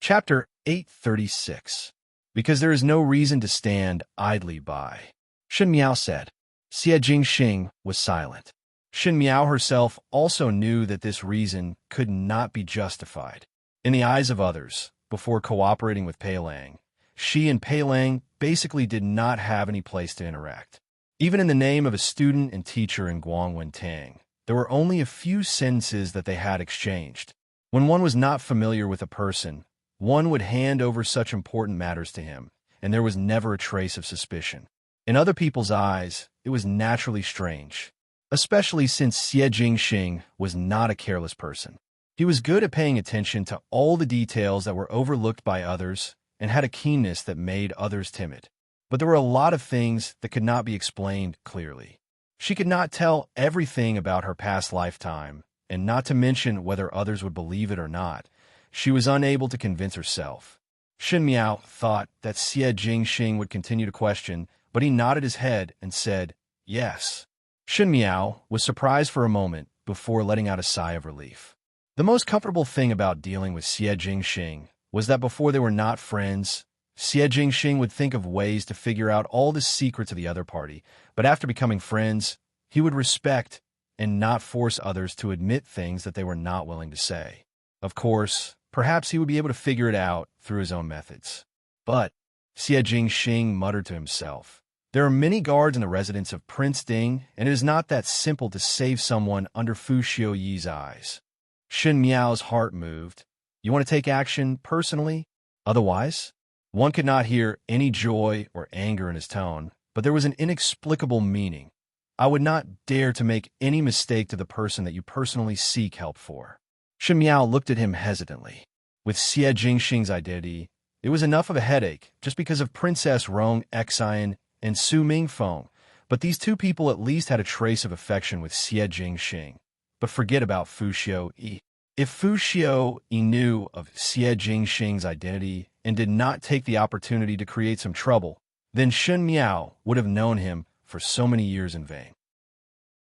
Chapter 836. Because there is no reason to stand idly by. Shen Miao said. Xie Jingxing was silent. Shen Miao herself also knew that this reason could not be justified. In the eyes of others, before cooperating with Pei Lang, she and Pei Lang basically did not have any place to interact. Even in the name of a student and teacher in Guangwentang, there were only a few sentences that they had exchanged. When one was not familiar with a person, one would hand over such important matters to him, and there was never a trace of suspicion. In other people's eyes, it was naturally strange, especially since Xie Jingxing was not a careless person. He was good at paying attention to all the details that were overlooked by others and had a keenness that made others timid. But there were a lot of things that could not be explained clearly. She could not tell everything about her past lifetime, and not to mention whether others would believe it or not. She was unable to convince herself. Shen Miao thought that Xie Jingxing would continue to question, but he nodded his head and said, yes. Shen Miao was surprised for a moment before letting out a sigh of relief. The most comfortable thing about dealing with Xie Jingxing was that before they were not friends, Xie Jingxing would think of ways to figure out all the secrets of the other party, but after becoming friends, he would respect and not force others to admit things that they were not willing to say. Of course, perhaps he would be able to figure it out through his own methods. But, Xie Jingxing muttered to himself, there are many guards in the residence of Prince Ding, and it is not that simple to save someone under Fu Xiuyi's eyes. Shen Miao's heart moved. You want to take action personally? Otherwise? One could not hear any joy or anger in his tone, but there was an inexplicable meaning. I would not dare to make any mistake to the person that you personally seek help for. Shen Miao looked at him hesitantly. With Xie Jingxing's identity, it was enough of a headache just because of Princess Rong Xian and Su Mingfeng, but these two people at least had a trace of affection with Xie Jingxing. But forget about Fu Xiuyi. If Fu Xiuyi knew of Xie Jingxing's identity and did not take the opportunity to create some trouble, then Shen Miao would have known him for so many years in vain.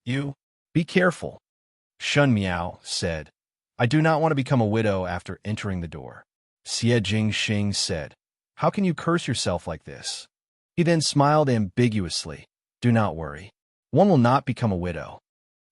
You, be careful, Shen Miao said. I do not want to become a widow after entering the door. Xie Jingxing said, how can you curse yourself like this? He then smiled ambiguously. Do not worry. One will not become a widow.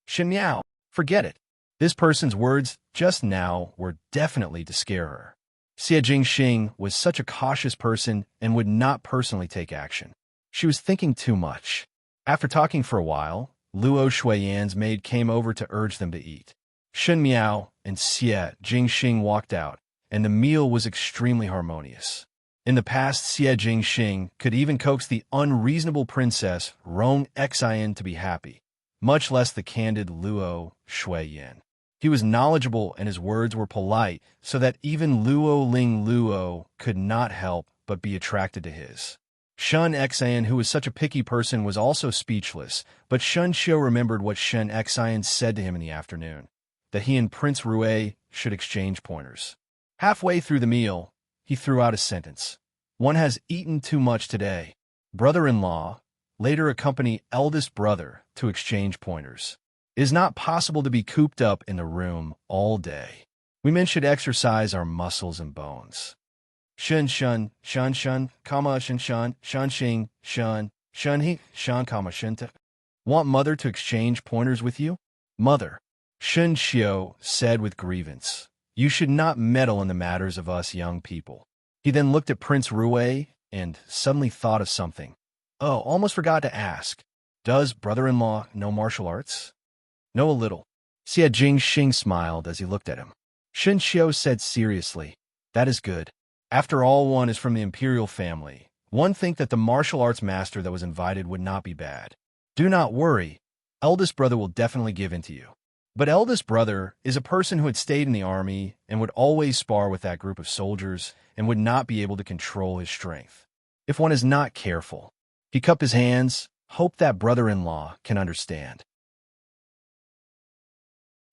Shen Miao, forget it. This person's words just now were definitely to scare her. Xie Jingxing was such a cautious person and would not personally take action. She was thinking too much. After talking for a while, Luo Shuiyan's maid came over to urge them to eat. Shen Miao and Xie Jingxing walked out, and the meal was extremely harmonious. In the past, Xie Jingxing could even coax the unreasonable princess Rong Xian to be happy, much less the candid Luo Shuiyan. He was knowledgeable and his words were polite, so that even Luo Ling Luo could not help but be attracted to his. Shun Xian, who was such a picky person, was also speechless, but Shun Xiu remembered what Shen Xian said to him in the afternoon, that he and Prince Rue should exchange pointers. Halfway through the meal, he threw out a sentence. One has eaten too much today. Brother-in-law later accompany eldest brother to exchange pointers. It is not possible to be cooped up in the room all day. We men should exercise our muscles and bones. Shun shun, shun shun, comma shun shun, shun xing, shun, shun he, shun comma shunta. Want mother to exchange pointers with you? Mother, Shun Xiu said with grievance. You should not meddle in the matters of us young people. He then looked at Prince Rue and suddenly thought of something. Oh, almost forgot to ask. Does brother-in-law know martial arts? Know a little. Xie Jingxing smiled as he looked at him. Shun Xiu said seriously, that is good. After all, one is from the imperial family. One think that the martial arts master that was invited would not be bad. Do not worry. Eldest brother will definitely give in to you. But eldest brother is a person who had stayed in the army and would always spar with that group of soldiers and would not be able to control his strength. If one is not careful, he cupped his hands, hoped that brother-in-law can understand.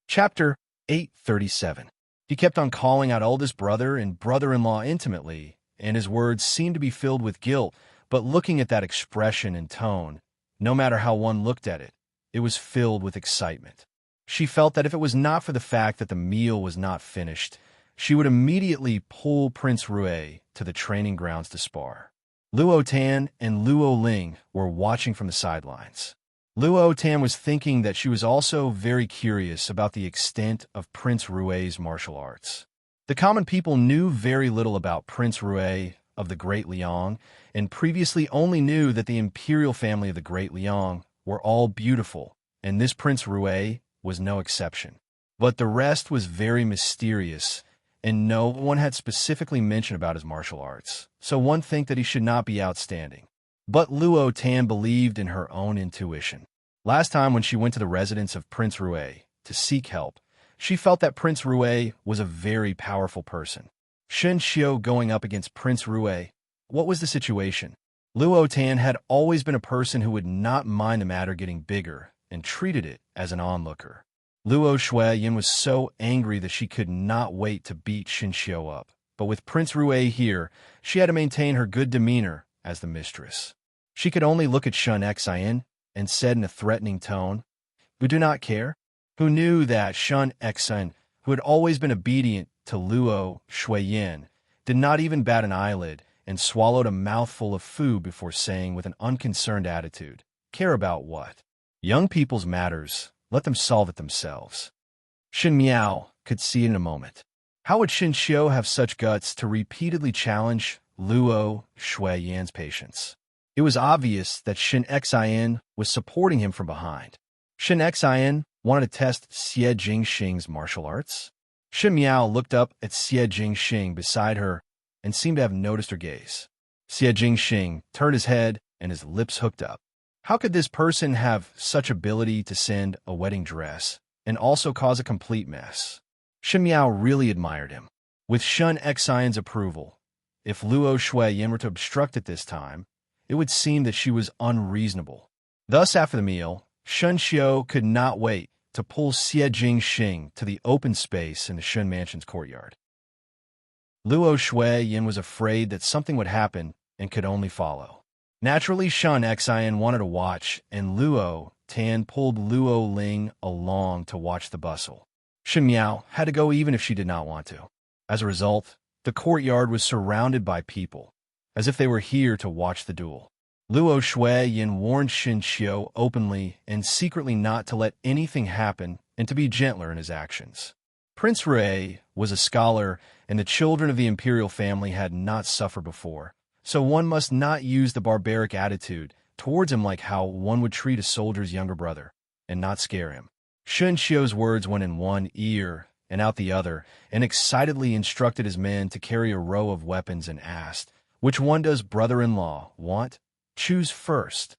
Chapter 837. He kept on calling out eldest brother and brother-in-law intimately, and his words seemed to be filled with guilt, but looking at that expression and tone, no matter how one looked at it, it was filled with excitement. She felt that if it was not for the fact that the meal was not finished, she would immediately pull Prince Rue to the training grounds to spar. Luo Tan and Luo Ling were watching from the sidelines. Luo Tan was thinking that she was also very curious about the extent of Prince Rue's martial arts. The common people knew very little about Prince Rue of the Great Liang, and previously only knew that the imperial family of the Great Liang were all beautiful, and this Prince Rue was no exception. But the rest was very mysterious, and no one had specifically mentioned about his martial arts, so one think that he should not be outstanding. But Luo Tan believed in her own intuition. Last time when she went to the residence of Prince Rue to seek help, she felt that Prince Rue was a very powerful person. Shen Xiu going up against Prince Rue, what was the situation? Luo Tan had always been a person who would not mind the matter getting bigger and treated it as an onlooker. Luo Shuiyin was so angry that she could not wait to beat Shen Xiu up, but with Prince Rue here, she had to maintain her good demeanor as the mistress. She could only look at Shen Xian and said in a threatening tone, "We do not care," who knew that Shen Xian, who had always been obedient to Luo Shuiyin, did not even bat an eyelid and swallowed a mouthful of food before saying with an unconcerned attitude, "Care about what? Young people's matters, let them solve it themselves." Shen Miao could see it in a moment. How would Shen Xiu have such guts to repeatedly challenge Luo Shuiyin's patience? It was obvious that Shen Xian was supporting him from behind. Shen Xian wanted to test Xie Jingxing's martial arts. Shen Miao looked up at Xie Jingxing beside her and seemed to have noticed her gaze. Xie Jingxing turned his head and his lips hooked up. How could this person have such ability to send a wedding dress and also cause a complete mess? Shen Miao really admired him. With Shen Xian's approval, if Luo Shuiyin were to obstruct at this time, it would seem that she was unreasonable. Thus, after the meal, Shen Xiu could not wait to pull Xie Jingxing to the open space in the Shen Mansion's courtyard. Luo Shuiyin was afraid that something would happen and could only follow. Naturally, Shen Xian wanted to watch, and Luo Tan pulled Luo Ling along to watch the bustle. Shen Miao had to go even if she did not want to. As a result, the courtyard was surrounded by people, as if they were here to watch the duel. Luo Shuiyin warned Shen Xiu openly and secretly not to let anything happen and to be gentler in his actions. Prince Rue was a scholar, and the children of the imperial family had not suffered before, so one must not use the barbaric attitude towards him like how one would treat a soldier's younger brother, and not scare him. Shen Xiu's words went in one ear and out the other, and excitedly instructed his men to carry a row of weapons and asked, "Which one does brother-in-law want? Choose first."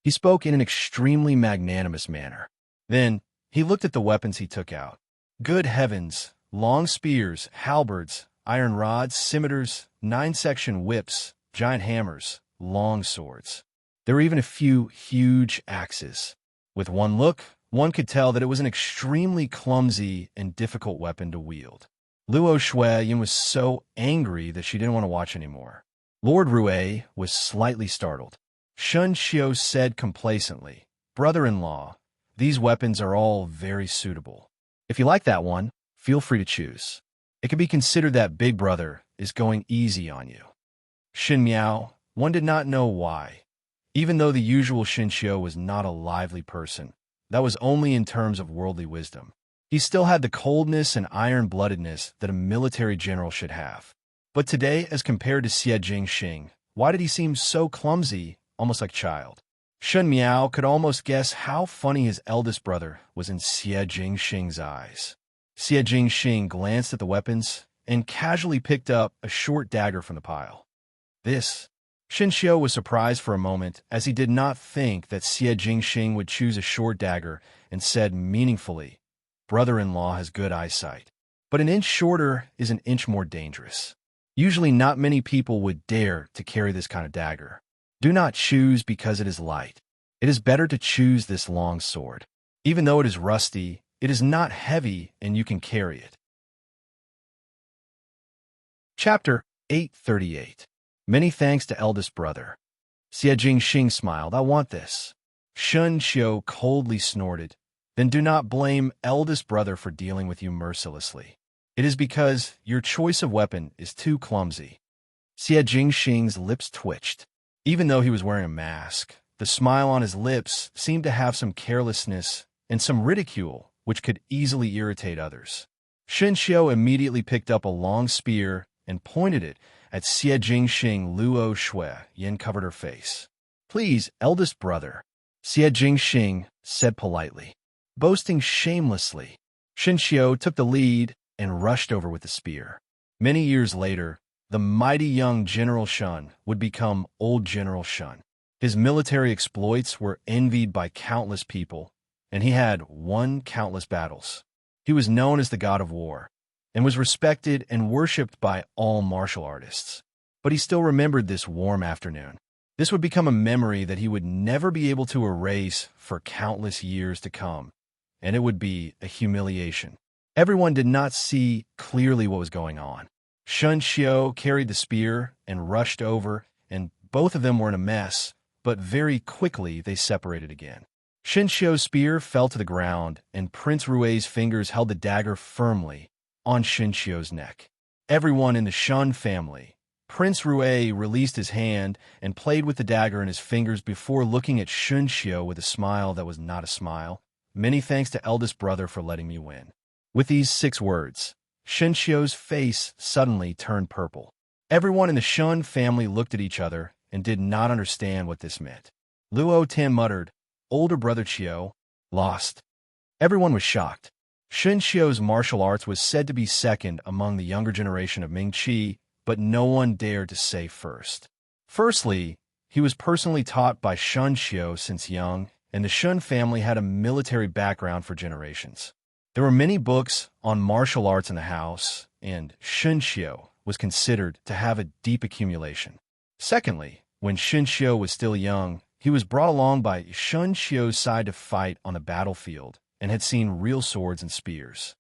He spoke in an extremely magnanimous manner. Then he looked at the weapons he took out. Good heavens, long spears, halberds, iron rods, scimitars, 9-section whips, giant hammers, long swords. There were even a few huge axes. With one look, one could tell that it was an extremely clumsy and difficult weapon to wield. Luo Shuiyin was so angry that she didn't want to watch anymore. Lord Rue was slightly startled. Shen Xiu said complacently, "Brother-in-law, these weapons are all very suitable. If you like that one, feel free to choose. It can be considered that Big Brother is going easy on you." Shen Miao, one did not know why. Even though the usual Shen Xiu was not a lively person, that was only in terms of worldly wisdom. He still had the coldness and iron-bloodedness that a military general should have. But today, as compared to Xie Jingxing, why did he seem so clumsy, almost like a child? Shen Miao could almost guess how funny his eldest brother was in Xie Jingxing's eyes. Xie Jingxing glanced at the weapons and casually picked up a short dagger from the pile. This. Shen Xiu was surprised for a moment, as he did not think that Xie Jingxing would choose a short dagger, and said meaningfully, "Brother-in-law has good eyesight, but an inch shorter is an inch more dangerous. Usually not many people would dare to carry this kind of dagger. Do not choose because it is light. It is better to choose this long sword. Even though it is rusty, it is not heavy and you can carry it." Chapter 838. Many thanks to eldest brother. Xie Jingxing smiled. "I want this." Shen Xiu coldly snorted. "Then do not blame eldest brother for dealing with you mercilessly. It is because your choice of weapon is too clumsy. Xie Jingxing's lips twitched. Even though he was wearing a mask, the smile on his lips seemed to have some carelessness and some ridicule, which could easily irritate others. Shen Xiao immediately picked up a long spear and pointed it at Xie Jingxing. Luo Shui Yin covered her face. "Please, eldest brother," Xie Jingxing said politely. Boasting shamelessly, Shen Xiao took the lead and rushed over with the spear. Many years later, the mighty young General Shun would become Old General Shun. His military exploits were envied by countless people, and he had won countless battles. He was known as the god of war, and was respected and worshipped by all martial artists. But he still remembered this warm afternoon. This would become a memory that he would never be able to erase for countless years to come, and it would be a humiliation. Everyone did not see clearly what was going on. Shen Xiao carried the spear and rushed over, and both of them were in a mess, but very quickly they separated again. Shen Xiao's spear fell to the ground, and Prince Rui's fingers held the dagger firmly on Shen Xiao's neck. Everyone in the Shun family, Prince Rui released his hand and played with the dagger in his fingers before looking at Shen Xiao with a smile that was not a smile. "Many thanks to eldest brother for letting me win." With these 6 words, Shen Xiao's face suddenly turned purple. Everyone in the Shun family looked at each other and did not understand what this meant. Luo Tan muttered, "Older brother Qiao, lost." Everyone was shocked. Shen Xiao's martial arts was said to be second among the younger generation of Ming Qi, but no one dared to say first. Firstly, he was personally taught by Shen Xiao since young, and the Shun family had a military background for generations. There were many books on martial arts in the house, and Shen Xiao was considered to have a deep accumulation. Secondly, when Shen Xiao was still young, he was brought along by Shen Xiao's side to fight on the battlefield and had seen real swords and spears.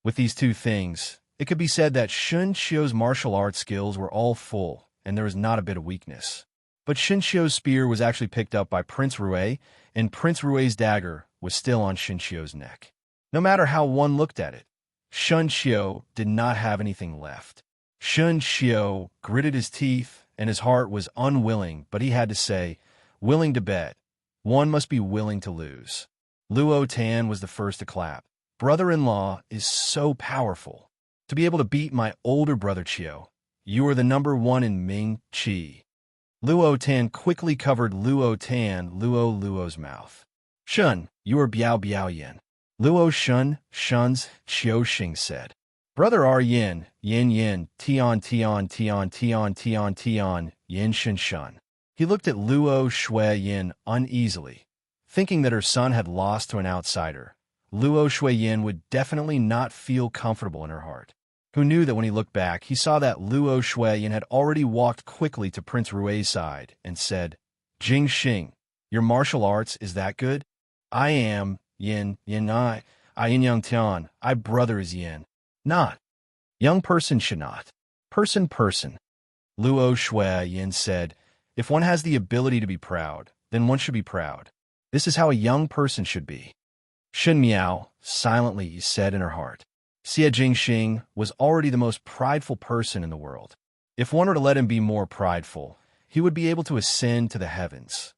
With these 2 things, it could be said that Shen Xiao's martial arts skills were all full, and there was not a bit of weakness. But Shen Xiao's spear was actually picked up by Prince Rui, and Prince Rui's dagger was still on Shen Xiao's neck. No matter how one looked at it, Shen Xiao did not have anything left. Shen Xiao gritted his teeth, and his heart was unwilling, but he had to say, "Willing to bet. One must be willing to lose." Luo Tan was the first to clap. "Brother-in-law is so powerful. To be able to beat my older brother Qiao, you are the number 1 in Ming Qi." Luo Tan quickly covered Luo's mouth. "Shun, you are Biao Biao Yin." Luo Shun's Qiao Xing said. "Brother R Yin, Yin Yin, Tian Tian Tian Tian Tian Tian, Yin Shen Shun." He looked at Luo Shui Yin uneasily, thinking that her son had lost to an outsider. Luo Shui Yin would definitely not feel comfortable in her heart. Who knew that when he looked back, he saw that Luo Shui Yin had already walked quickly to Prince Rui's side and said, "Jing Xing, your martial arts is that good? I am Yin I Yin Yang Tian, I brother is Yin. Not. Young person should not. Person. Luo Shui Yin said, "If one has the ability to be proud, then one should be proud. This is how a young person should be." Shen Miao silently said in her heart. Xie Jingxing was already the most prideful person in the world. If one were to let him be more prideful, he would be able to ascend to the heavens.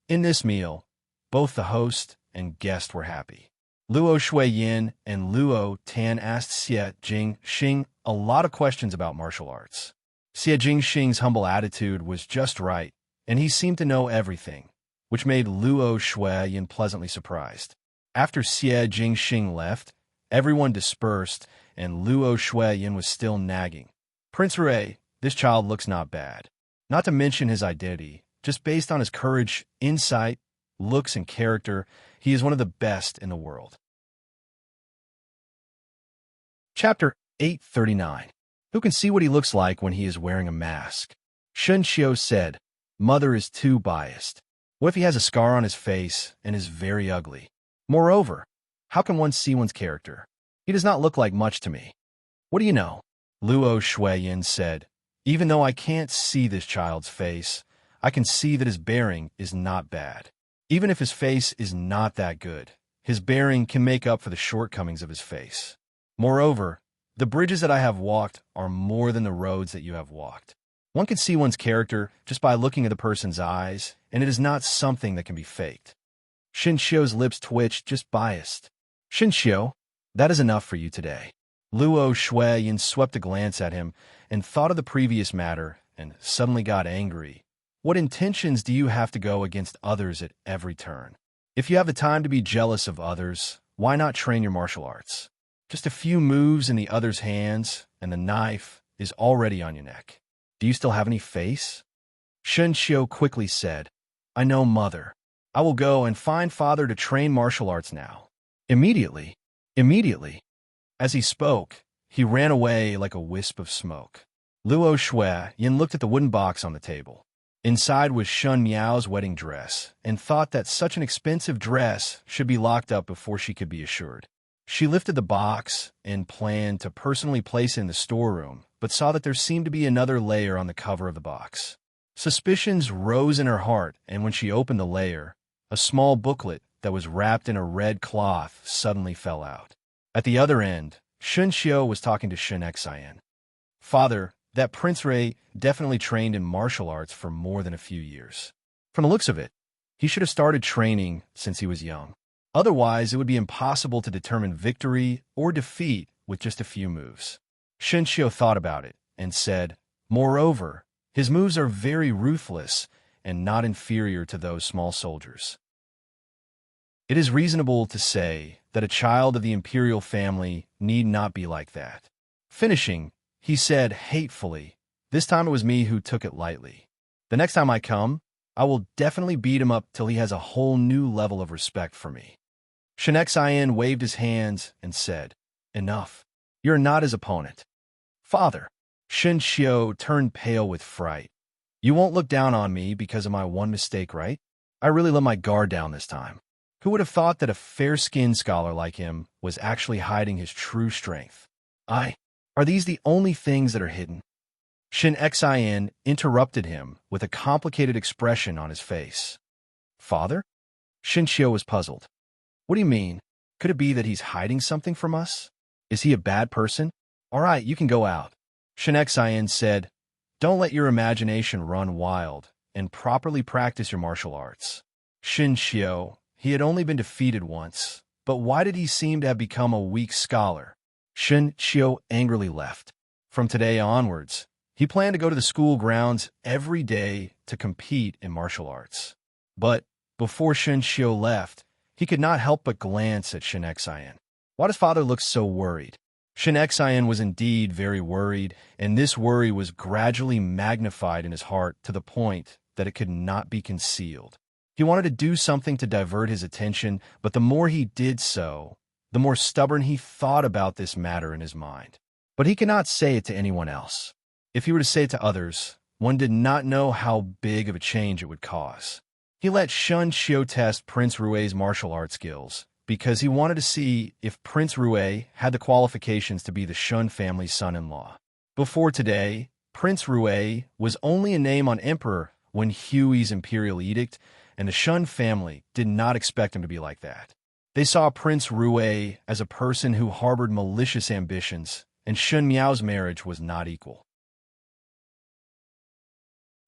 In this meal, both the host and guest were happy. Luo Shui Yin and Luo Tan asked Xie Jingxing a lot of questions about martial arts. Xie Jingxing's humble attitude was just right, and he seemed to know everything, which made Luo Shui Yin pleasantly surprised. After Xie Jingxing left, everyone dispersed, and Luo Shui Yin was still nagging. "Prince Rui, this child looks not bad. Not to mention his identity, just based on his courage, insight, looks, and character, he is one of the best in the world." Chapter 839. Who can see what he looks like when he is wearing a mask? Shen Xiao said, "Mother is too biased. What if he has a scar on his face and is very ugly? Moreover, how can one see one's character? He does not look like much to me." "What do you know?" Luo Shui Yin said, "Even though I can't see this child's face, I can see that his bearing is not bad. Even if his face is not that good, his bearing can make up for the shortcomings of his face. Moreover, The bridges that I have walked are more than the roads that you have walked. One can see one's character just by looking at the person's eyes, and it is not something that can be faked. Shinshio's lips twitched, just biased. Shinshio, that is enough for you today. Luo Shuiyin swept a glance at him and thought of the previous matter and suddenly got angry. What intentions do you have to go against others at every turn? If you have the time to be jealous of others, why not train your martial arts? Just a few moves in the other's hands, and the knife is already on your neck. Do you still have any face? Shinshio quickly said, I know, mother. I will go and find father to train martial arts now. Immediately. As he spoke, he ran away like a wisp of smoke. Luo Shuiyin looked at the wooden box on the table. Inside was Shun Miao's wedding dress, and thought that such an expensive dress should be locked up before she could be assured. She lifted the box and planned to personally place it in the storeroom, but saw that there seemed to be another layer on the cover of the box. Suspicions rose in her heart, and when she opened the layer, a small booklet that was wrapped in a red cloth suddenly fell out. At the other end, Shinshio was talking to Shin Xian. Father, that Prince Rui definitely trained in martial arts for more than a few years. From the looks of it, he should have started training since he was young. Otherwise, it would be impossible to determine victory or defeat with just a few moves. Shinshio thought about it and said, moreover, his moves are very ruthless and not inferior to those small soldiers. It is reasonable to say that a child of the imperial family need not be like that. Finishing, he said hatefully, this time it was me who took it lightly. The next time I come, I will definitely beat him up till he has a whole new level of respect for me. Shin Xian waved his hands and said, enough. You're not his opponent. Father. Shinshio turned pale with fright. You won't look down on me because of my one mistake, right? I really let my guard down this time. Who would have thought that a fair-skinned scholar like him was actually hiding his true strength? Are these the only things that are hidden? Shin Xian interrupted him with a complicated expression on his face. Father? Shinshio was puzzled. What do you mean? Could it be that he's hiding something from us? Is he a bad person? All right, you can go out. Shin Xian said, don't let your imagination run wild and properly practice your martial arts. Shinshio, he had only been defeated once, but why did he seem to have become a weak scholar? Shinshio angrily left. From today onwards, he planned to go to the school grounds every day to compete in martial arts. But before Shinshio left, he could not help but glance at Shin Xian. Why does father look so worried? Shin Xian was indeed very worried, and this worry was gradually magnified in his heart to the point that it could not be concealed. He wanted to do something to divert his attention, but the more he did so, the more stubborn he thought about this matter in his mind. But he could not say it to anyone else. If he were to say it to others, one did not know how big of a change it would cause. He let Shinshio test Prince Rui's martial arts skills because he wanted to see if Prince Rui had the qualifications to be the Shun family's son-in-law. Before today, Prince Rui was only a name on Emperor when Hui's imperial edict, and the Shun family did not expect him to be like that. They saw Prince Rui as a person who harbored malicious ambitions, and Shun Miao's marriage was not equal.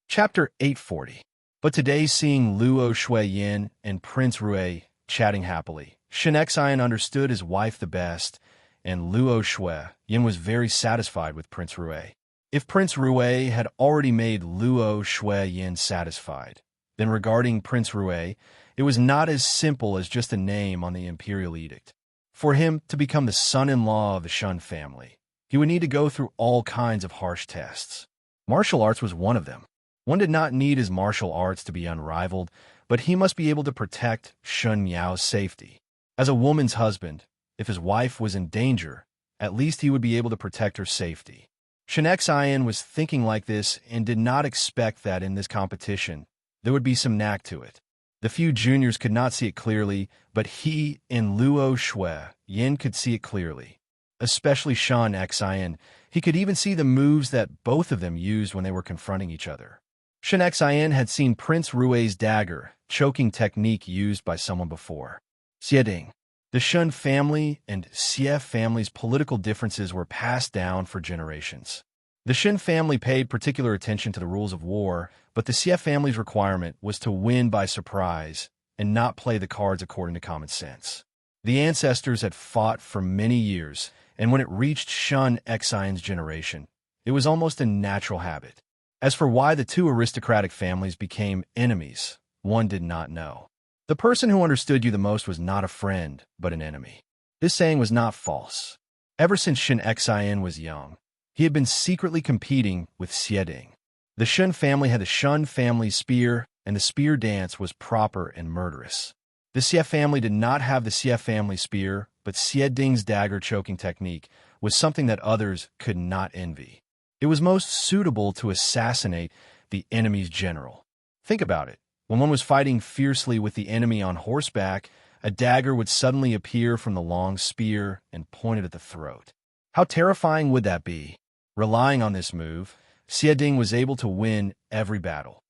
Chapter 840. But today, seeing Luo Shuiyin and Prince Rui chatting happily, Shin Xian understood his wife the best, and Luo Shuiyin was very satisfied with Prince Rui. If Prince Rui had already made Luo Shuiyin satisfied, then regarding Prince Rui, it was not as simple as just a name on the imperial edict. For him to become the son-in-law of the Shun family, he would need to go through all kinds of harsh tests. Martial arts was one of them. One did not need his martial arts to be unrivaled, but he must be able to protect Shun Miao's safety. As a woman's husband, if his wife was in danger, at least he would be able to protect her safety. Shin Xian was thinking like this and did not expect that in this competition there would be some knack to it. The few juniors could not see it clearly, but he and Luo Shuiyin could see it clearly. Especially Shin Xian, he could even see the moves that both of them used when they were confronting each other. Shin Xian had seen Prince Rui's dagger choking technique used by someone before. Xieding. The Shun family and Xie family's political differences were passed down for generations. The Shin family paid particular attention to the rules of war, but the Xie family's requirement was to win by surprise and not play the cards according to common sense. The ancestors had fought for many years, and when it reached Shun Xian's generation, it was almost a natural habit. As for why the two aristocratic families became enemies, one did not know. The person who understood you the most was not a friend, but an enemy. This saying was not false. Ever since Shin Xian was young, he had been secretly competing with Xieding. The Shun family had the Shun family spear, and the spear dance was proper and murderous. The Xie family did not have the Xie family spear, but Xieding's dagger choking technique was something that others could not envy. It was most suitable to assassinate the enemy's general. Think about it. When one was fighting fiercely with the enemy on horseback, a dagger would suddenly appear from the long spear and point it at the throat. How terrifying would that be? Relying on this move, Xieding was able to win every battle.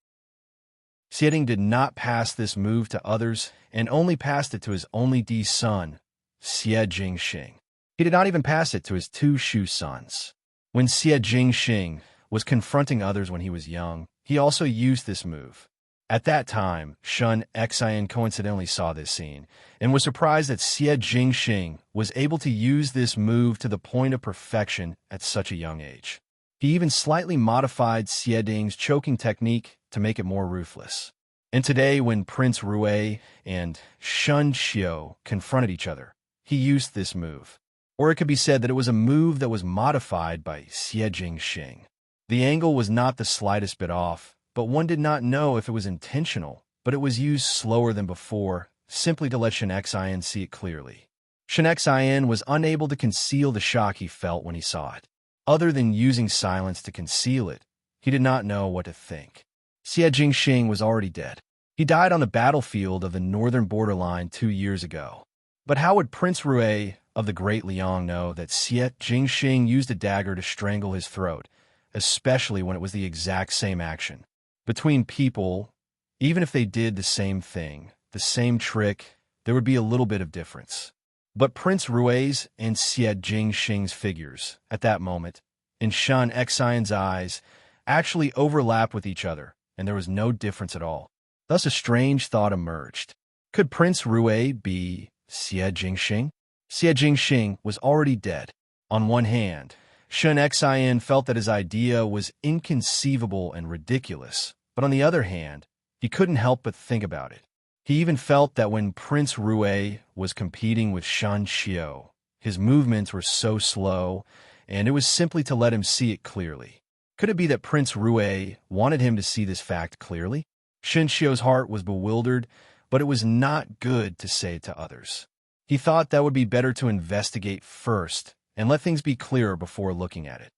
Xieding did not pass this move to others and only passed it to his only son, Xie Jingxing. He did not even pass it to his two Shu sons. When Xie Jingxing was confronting others when he was young, he also used this move. At that time, Shun Xian coincidentally saw this scene and was surprised that Xie Jingxing was able to use this move to the point of perfection at such a young age. He even slightly modified Xieding's choking technique to make it more ruthless. And today, when Prince Rue and Shun Xiao confronted each other, he used this move. Or it could be said that it was a move that was modified by Xie Jingxing. The angle was not the slightest bit off, but one did not know if it was intentional, but it was used slower than before, simply to let Shin Xian see it clearly. Shin Xian was unable to conceal the shock he felt when he saw it. Other than using silence to conceal it, he did not know what to think. Xie Jingxing was already dead. He died on the battlefield of the northern borderline 2 years ago. But how would Prince Rue of the Great Liang know that Xie Jingxing used a dagger to strangle his throat, especially when it was the exact same action? Between people, even if they did the same thing, the same trick, there would be a little bit of difference. But Prince Rue's and Xie Jingxing's figures, at that moment, in Shun Xian's eyes, actually overlapped with each other, and there was no difference at all. Thus a strange thought emerged. Could Prince Rue be Xie Jingxing? Xie Jingxing was already dead. On one hand, Shun Xian felt that his idea was inconceivable and ridiculous, but on the other hand, he couldn't help but think about it. He even felt that when Prince Rue was competing with Shun Xiao, his movements were so slow, and it was simply to let him see it clearly. Could it be that Prince Rue wanted him to see this fact clearly? Shun Xiao's heart was bewildered, but it was not good to say it to others. He thought that would be better to investigate first and let things be clearer before looking at it.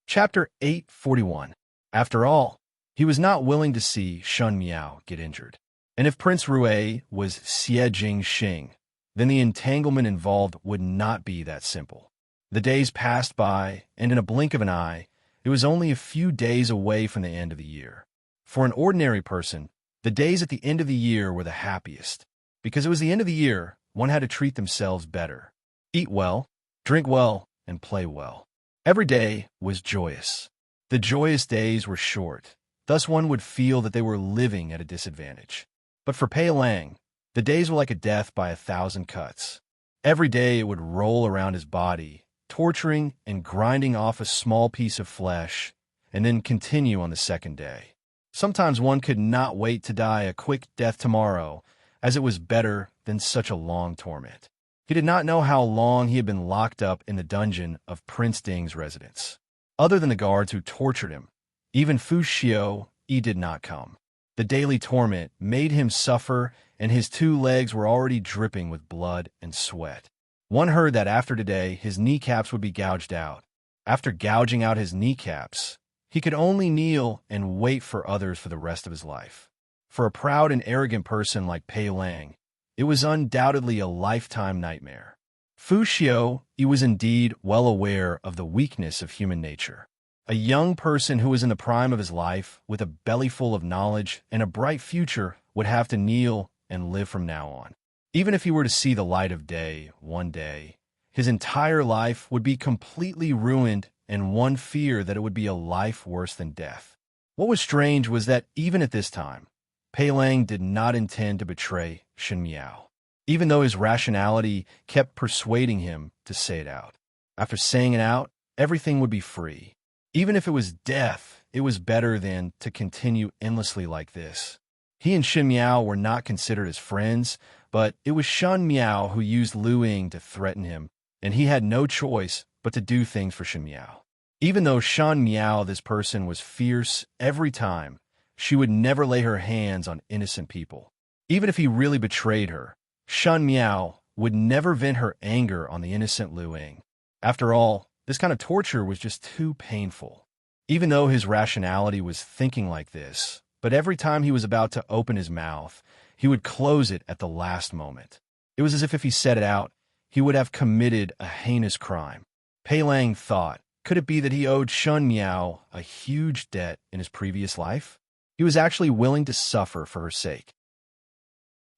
Chapter 841. After all, he was not willing to see Shun Miao get injured. And if Prince Rue was Xie Jingxing, then the entanglement involved would not be that simple. The days passed by, and in a blink of an eye, it was only a few days away from the end of the year. For an ordinary person, the days at the end of the year were the happiest. Because it was the end of the year, one had to treat themselves better. Eat well, drink well, and play well. Every day was joyous. The joyous days were short. Thus one would feel that they were living at a disadvantage. But for Pei Lang, the days were like a death by 1,000 cuts. Every day it would roll around his body, torturing and grinding off a small piece of flesh, and then continue on the second day. Sometimes one could not wait to die a quick death tomorrow, as it was better than such a long torment. He did not know how long he had been locked up in the dungeon of Prince Ding's residence. Other than the guards who tortured him, even Fu Xiao did not come. The daily torment made him suffer, and his 2 legs were already dripping with blood and sweat. One heard that after today, his kneecaps would be gouged out. After gouging out his kneecaps, he could only kneel and wait for others for the rest of his life. For a proud and arrogant person like Pei Lang, it was undoubtedly a lifetime nightmare. Fu Xiao was indeed well aware of the weakness of human nature. A young person who was in the prime of his life, with a belly full of knowledge and a bright future, would have to kneel and live from now on. Even if he were to see the light of day one day, his entire life would be completely ruined, and one fear that it would be a life worse than death. What was strange was that even at this time, Pei Lang did not intend to betray Shen Miao, even though his rationality kept persuading him to say it out. After saying it out, everything would be free. Even if it was death, it was better than to continue endlessly like this. He and Shen Miao were not considered as friends, but it was Shen Miao who used Lu Ying to threaten him, and he had no choice but to do things for Shen Miao. Even though Shen Miao, this person, was fierce every time, she would never lay her hands on innocent people. Even if he really betrayed her, Shen Miao would never vent her anger on the innocent Lu Ying. After all, this kind of torture was just too painful. Even though his rationality was thinking like this, but every time he was about to open his mouth, he would close it at the last moment. It was as if he said it out, he would have committed a heinous crime. Pei Lang thought, could it be that he owed Shen Miao a huge debt in his previous life? He was actually willing to suffer for her sake.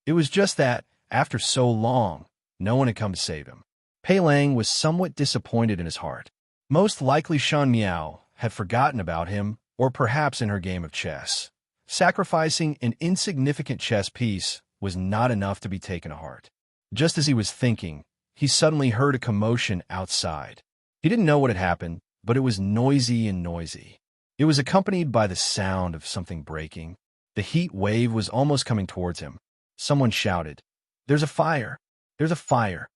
It was just that, after so long, no one had come to save him. Pei Lang was somewhat disappointed in his heart. Most likely Shen Miao had forgotten about him, or perhaps in her game of chess. Sacrificing an insignificant chess piece was not enough to be taken to heart. Just as he was thinking, he suddenly heard a commotion outside. He didn't know what had happened, but it was noisy and noisy. It was accompanied by the sound of something breaking. The heat wave was almost coming towards him. Someone shouted, "There's a fire! There's a fire!"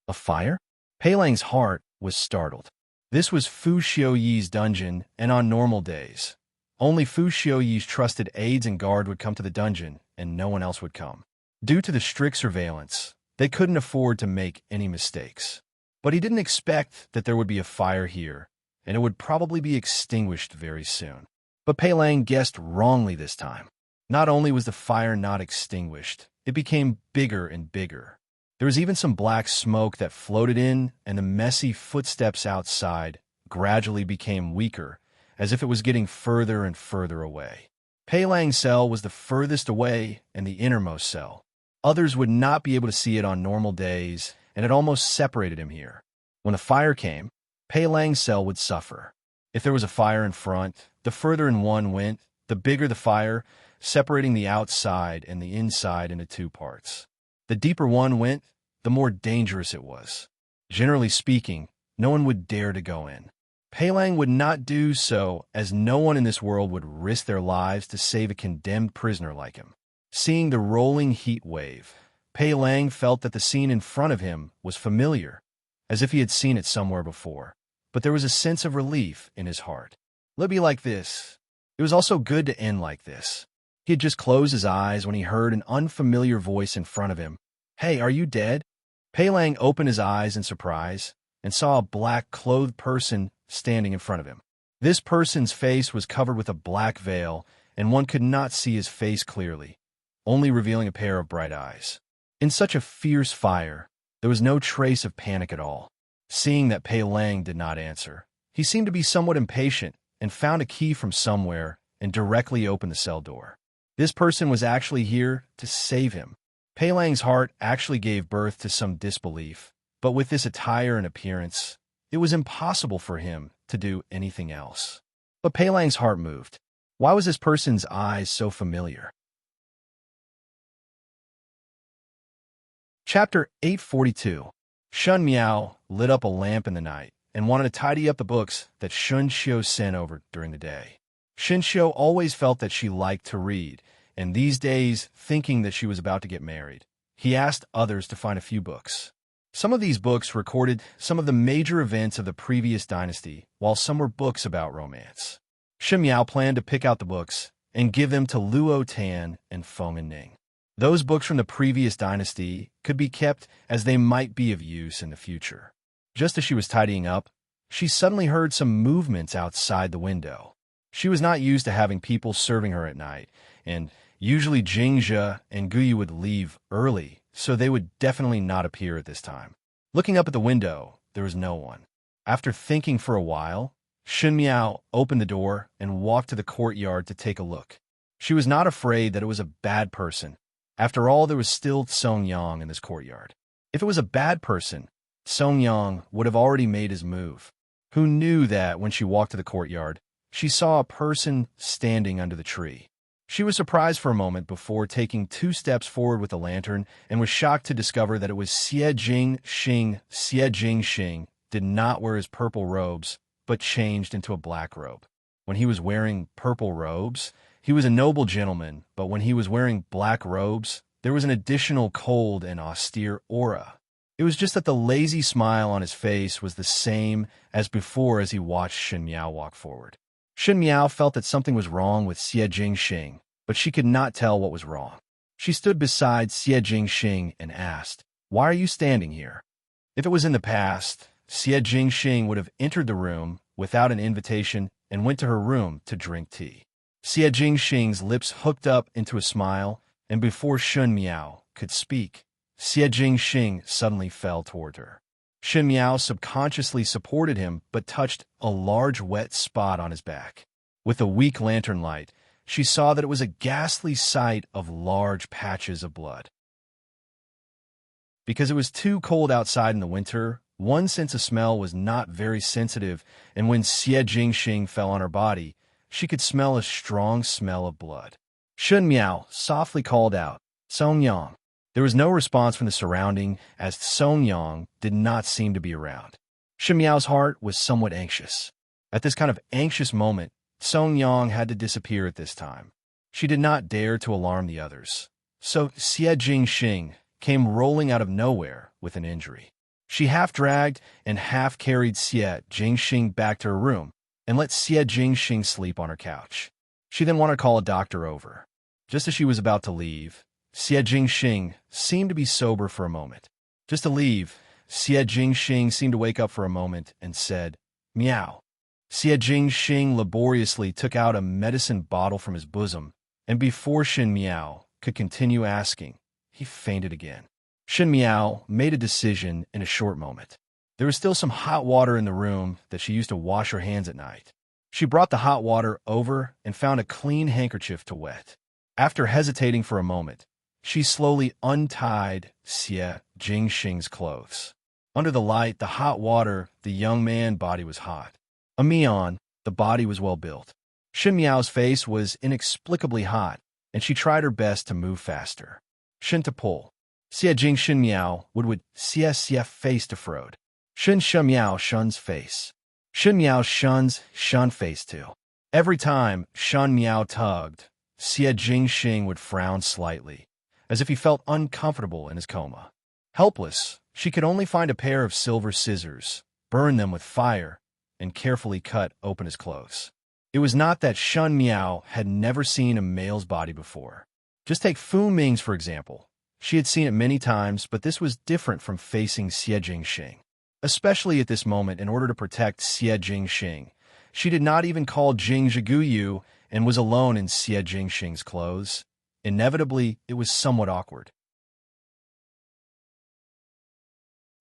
A fire? Pei Lang's heart was startled. This was Fu Xiuyi's dungeon, and on normal days, only Fu Xiuyi's trusted aides and guard would come to the dungeon, and no one else would come. Due to the strict surveillance, they couldn't afford to make any mistakes. But he didn't expect that there would be a fire here, and it would probably be extinguished very soon. But Pei Lang guessed wrongly this time. Not only was the fire not extinguished, it became bigger and bigger. There was even some black smoke that floated in, and the messy footsteps outside gradually became weaker, as if it was getting further and further away. Pei Lang's cell was the furthest away and the innermost cell. Others would not be able to see it on normal days, and it almost separated him here. When the fire came, Pei Lang's cell would suffer. If there was a fire in front, the further in one went, the bigger the fire, separating the outside and the inside into two parts. The deeper one went, the more dangerous it was. Generally speaking, no one would dare to go in. Pei Lang would not do so, as no one in this world would risk their lives to save a condemned prisoner like him. Seeing the rolling heat wave, Pei Lang felt that the scene in front of him was familiar, as if he had seen it somewhere before. But there was a sense of relief in his heart. Let it be like this. It was also good to end like this. He had just closed his eyes when he heard an unfamiliar voice in front of him. "Hey, are you dead?" Pei Lang opened his eyes in surprise and saw a black-clothed person standing in front of him. This person's face was covered with a black veil, and one could not see his face clearly, only revealing a pair of bright eyes. In such a fierce fire, there was no trace of panic at all. Seeing that Pei Lang did not answer, he seemed to be somewhat impatient and found a key from somewhere and directly opened the cell door. This person was actually here to save him. Pei Lang's heart actually gave birth to some disbelief, but with this attire and appearance, it was impossible for him to do anything else. But Pei Lang's heart moved. Why was this person's eyes so familiar? Chapter 842. Shen Miao lit up a lamp in the night and wanted to tidy up the books that Shen Xiu sent over during the day. Shen Xiu always felt that she liked to read, and these days, thinking that she was about to get married, he asked others to find a few books. Some of these books recorded some of the major events of the previous dynasty, while some were books about romance. Shen Miao planned to pick out the books and give them to Luo Tan and Feng and Ning. Those books from the previous dynasty could be kept as they might be of use in the future. Just as she was tidying up, she suddenly heard some movements outside the window. She was not used to having people serving her at night, and usually Jingzhe and Guyu would leave early, so they would definitely not appear at this time. Looking up at the window, there was no one. After thinking for a while, Shen Miao opened the door and walked to the courtyard to take a look. She was not afraid that it was a bad person, After all, there was still Song Yang in this courtyard. If it was a bad person, Song Yang would have already made his move. Who knew that when she walked to the courtyard, she saw a person standing under the tree. She was surprised for a moment before taking 2 steps forward with the lantern and was shocked to discover that it was Xie Jingxing. Xie Jingxing did not wear his purple robes, but changed into a black robe. When he was wearing purple robes, he was a noble gentleman, but when he was wearing black robes, there was an additional cold and austere aura. It was just that the lazy smile on his face was the same as before as he watched Shen Miao walk forward. Shen Miao felt that something was wrong with Xie Jingxing, but she could not tell what was wrong. She stood beside Xie Jingxing and asked, "Why are you standing here?" If it was in the past, Xie Jingxing would have entered the room without an invitation and went to her room to drink tea. Xie Jingxing's lips hooked up into a smile, and before Shen Miao could speak, Xie Jingxing suddenly fell toward her. Shen Miao subconsciously supported him but touched a large wet spot on his back. With a weak lantern light, she saw that it was a ghastly sight of large patches of blood. Because it was too cold outside in the winter, one sense of smell was not very sensitive, and when Xie Jingxing fell on her body, she could smell a strong smell of blood. Shen Miao softly called out, "Song Yang." There was no response from the surrounding, as Song Yang did not seem to be around. Shen Miao's heart was somewhat anxious. At this kind of anxious moment, Song Yang had to disappear at this time. She did not dare to alarm the others. So Xie Jingxing came rolling out of nowhere with an injury. She half-dragged and half-carried Xie Jingxing back to her room and let Xie Jingxing sleep on her couch. She then wanted to call a doctor over. Just as she was about to leave, Xie Jingxing seemed to be sober for a moment. Just to leave, Xie Jingxing seemed to wake up for a moment and said, "Meow." Xie Jingxing laboriously took out a medicine bottle from his bosom, and before Shen Miao could continue asking, he fainted again. Shen Miao made a decision in a short moment. There was still some hot water in the room that she used to wash her hands at night. She brought the hot water over and found a clean handkerchief to wet. After hesitating for a moment, she slowly untied Xie Jingxing's clothes. Under the light, the hot water, the young man's body was hot. A Mian, the body was well built. Shen Miao's face was inexplicably hot, and she tried her best to move faster. Shen to pull. Xie Jingxing Miao would Xie face to Frode. Shen Miao Shun's face. Shen Miao Shun's Shun face too. Every time Shen Miao tugged, Xie Jingxing would frown slightly, as if he felt uncomfortable in his coma. Helpless, she could only find a pair of silver scissors, burn them with fire, and carefully cut open his clothes. It was not that Shen Miao had never seen a male's body before. Just take Fu Ming's, for example. She had seen it many times, but this was different from facing Xie Jingxing. Especially at this moment, in order to protect Xie Jingxing, she did not even call Jing Zhiguyu and was alone in Xie Jingxing's clothes. Inevitably, it was somewhat awkward.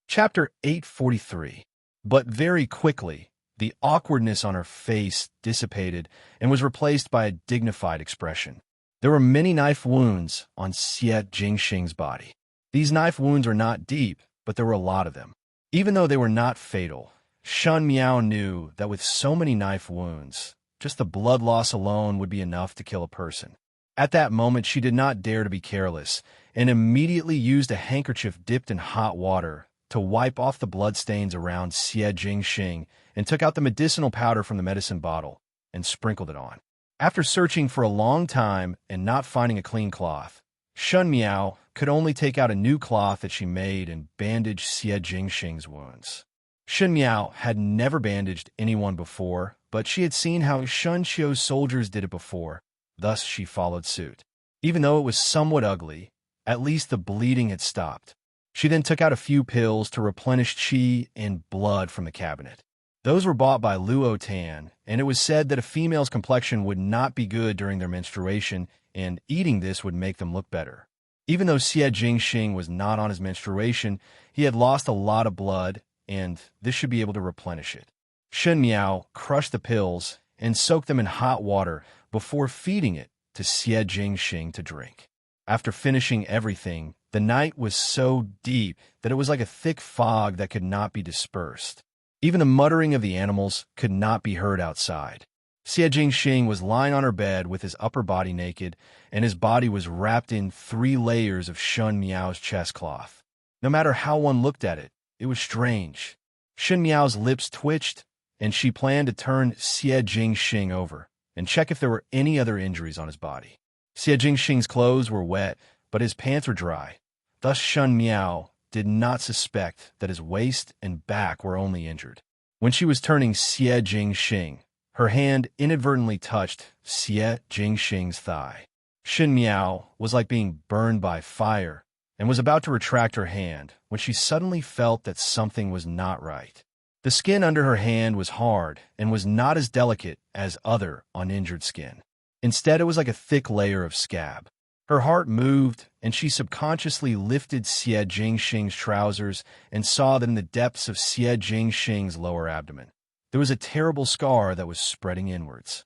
Chapter 843. But very quickly, the awkwardness on her face dissipated and was replaced by a dignified expression. There were many knife wounds on Xie Jingxing's body. These knife wounds were not deep, but there were a lot of them. Even though they were not fatal, Shen Miao knew that with so many knife wounds, just the blood loss alone would be enough to kill a person. At that moment, she did not dare to be careless and immediately used a handkerchief dipped in hot water to wipe off the bloodstains around Xie Jingxing and took out the medicinal powder from the medicine bottle and sprinkled it on. After searching for a long time and not finding a clean cloth, Shen Miao could only take out a new cloth that she made and bandage Xie Jingxing's wounds. Shen Miao had never bandaged anyone before, but she had seen how Shen Qiu's soldiers did it before, thus she followed suit. Even though it was somewhat ugly, at least the bleeding had stopped. She then took out a few pills to replenish qi and blood from the cabinet. Those were bought by Luo Tan, and it was said that a female's complexion would not be good during their menstruation, and eating this would make them look better. Even though Xie Jingxing was not on his menstruation, he had lost a lot of blood, and this should be able to replenish it. Shen Miao crushed the pills and soaked them in hot water before feeding it to Xie Jingxing to drink. After finishing everything, the night was so deep that it was like a thick fog that could not be dispersed. Even the muttering of the animals could not be heard outside. Xie Jingxing was lying on her bed with his upper body naked, and his body was wrapped in 3 layers of Shun Miao's chest cloth. No matter how one looked at it, it was strange. Shun Miao's lips twitched, and she planned to turn Xie Jingxing over and check if there were any other injuries on his body. Xie Jingxing's clothes were wet, but his pants were dry. Thus Shun Miao did not suspect that his waist and back were only injured. When she was turning Xie Jingxing, her hand inadvertently touched Xie Jingxing's thigh. Shun Miao was like being burned by fire and was about to retract her hand when she suddenly felt that something was not right. The skin under her hand was hard and was not as delicate as other uninjured skin. Instead, it was like a thick layer of scab. Her heart moved, and she subconsciously lifted Xie Jingxing's trousers and saw that in the depths of Xie Jingxing's lower abdomen, there was a terrible scar that was spreading inwards.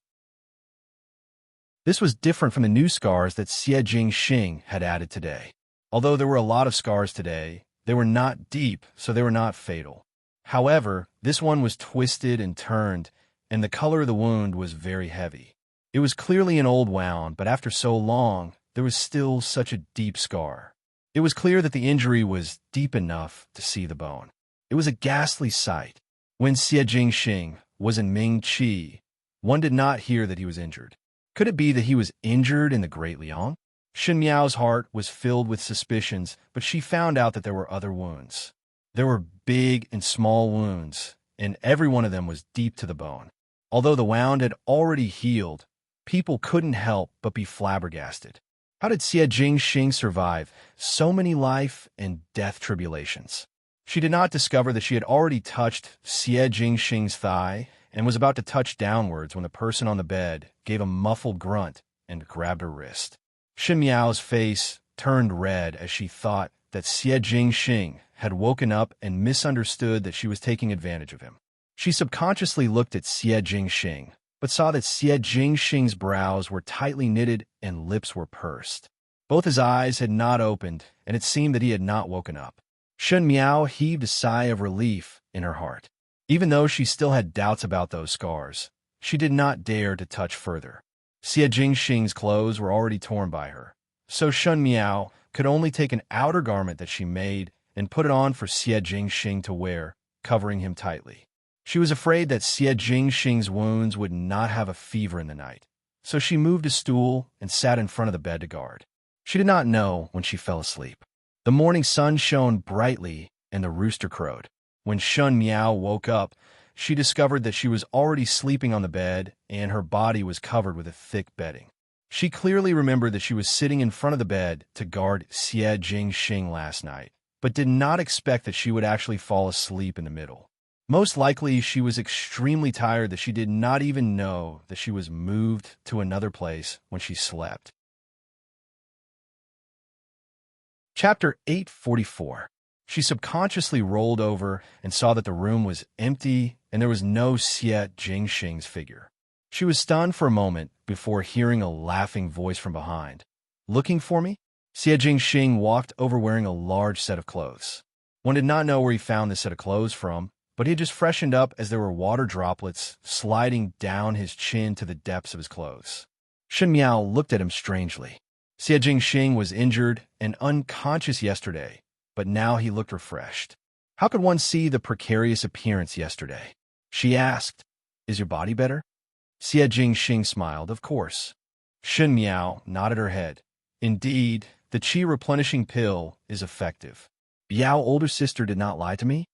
This was different from the new scars that Xie Jingxing had added today. Although there were a lot of scars today, they were not deep, so they were not fatal. However, this one was twisted and turned, and the color of the wound was very heavy. It was clearly an old wound, but after so long, there was still such a deep scar. It was clear that the injury was deep enough to see the bone. It was a ghastly sight. When Xie Jingxing was in Ming Qi, one did not hear that he was injured. Could it be that he was injured in the Great Liang? Shun Miao's heart was filled with suspicions, but she found out that there were other wounds. There were big and small wounds, and every one of them was deep to the bone. Although the wound had already healed, people couldn't help but be flabbergasted. How did Xie Jingxing survive so many life and death tribulations? She did not discover that she had already touched Xie Jingxing's thigh and was about to touch downwards when the person on the bed gave a muffled grunt and grabbed her wrist. Shun Miao's face turned red as she thought that Xie Jingxing had woken up and misunderstood that she was taking advantage of him. She subconsciously looked at Xie Jingxing, but saw that Xie Jingxing's brows were tightly knitted and lips were pursed. Both his eyes had not opened, and it seemed that he had not woken up. Shun Miao heaved a sigh of relief in her heart. Even though she still had doubts about those scars, she did not dare to touch further. Xie Jingxing's clothes were already torn by her, so Shun Miao could only take an outer garment that she made and put it on for Xie Jingxing to wear, covering him tightly. She was afraid that Xie Jingxing's wounds would not have a fever in the night, so she moved a stool and sat in front of the bed to guard. She did not know when she fell asleep. The morning sun shone brightly and the rooster crowed. When Shun Miao woke up, she discovered that she was already sleeping on the bed and her body was covered with a thick bedding. She clearly remembered that she was sitting in front of the bed to guard Xie Jingxing last night, but did not expect that she would actually fall asleep in the middle. Most likely, she was extremely tired that she did not even know that she was moved to another place when she slept. Chapter 844. She subconsciously rolled over and saw that the room was empty and there was no Xie Jingxing's figure. She was stunned for a moment before hearing a laughing voice from behind. "Looking for me?" Xie Jingxing walked over wearing a large set of clothes. One did not know where he found this set of clothes from, but he had just freshened up as there were water droplets sliding down his chin to the depths of his clothes. Shun Miao looked at him strangely. Xie Jingxing was injured and unconscious yesterday, but now he looked refreshed. How could one see the precarious appearance yesterday? She asked, "Is your body better?" Xie Jingxing smiled, "Of course." Shun Miao nodded her head. "Indeed, the qi replenishing pill is effective. Biao older sister did not lie to me."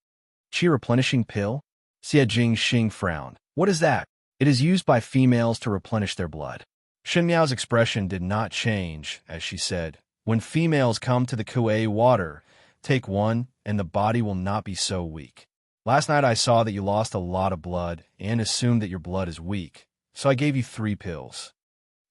"Qi replenishing pill?" Xie Jingxing frowned. "What is that?" "It is used by females to replenish their blood." Shun Miao's expression did not change as she said, "When females come to the Kuei water, take one and the body will not be so weak. Last night I saw that you lost a lot of blood and assumed that your blood is weak, so I gave you 3 pills.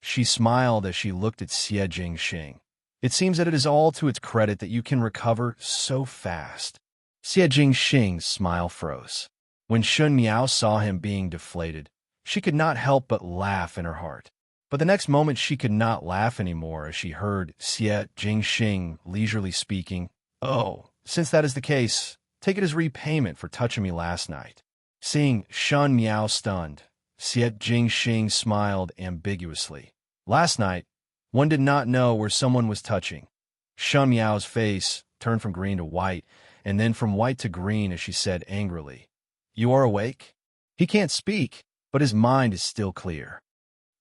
She smiled as she looked at Xie Jingxing. "It seems that it is all to its credit that you can recover so fast." Xie Jingxing's smile froze. When Shun Miao saw him being deflated, she could not help but laugh in her heart. But the next moment she could not laugh anymore as she heard Xie Jingxing leisurely speaking. "Oh, since that is the case, take it as repayment for touching me last night." Seeing Shen Miao stunned, Xie Jingxing smiled ambiguously. Last night, one did not know where someone was touching. Shen Miao's face turned from green to white, and then from white to green as she said angrily, "You are awake?" He can't speak, but his mind is still clear.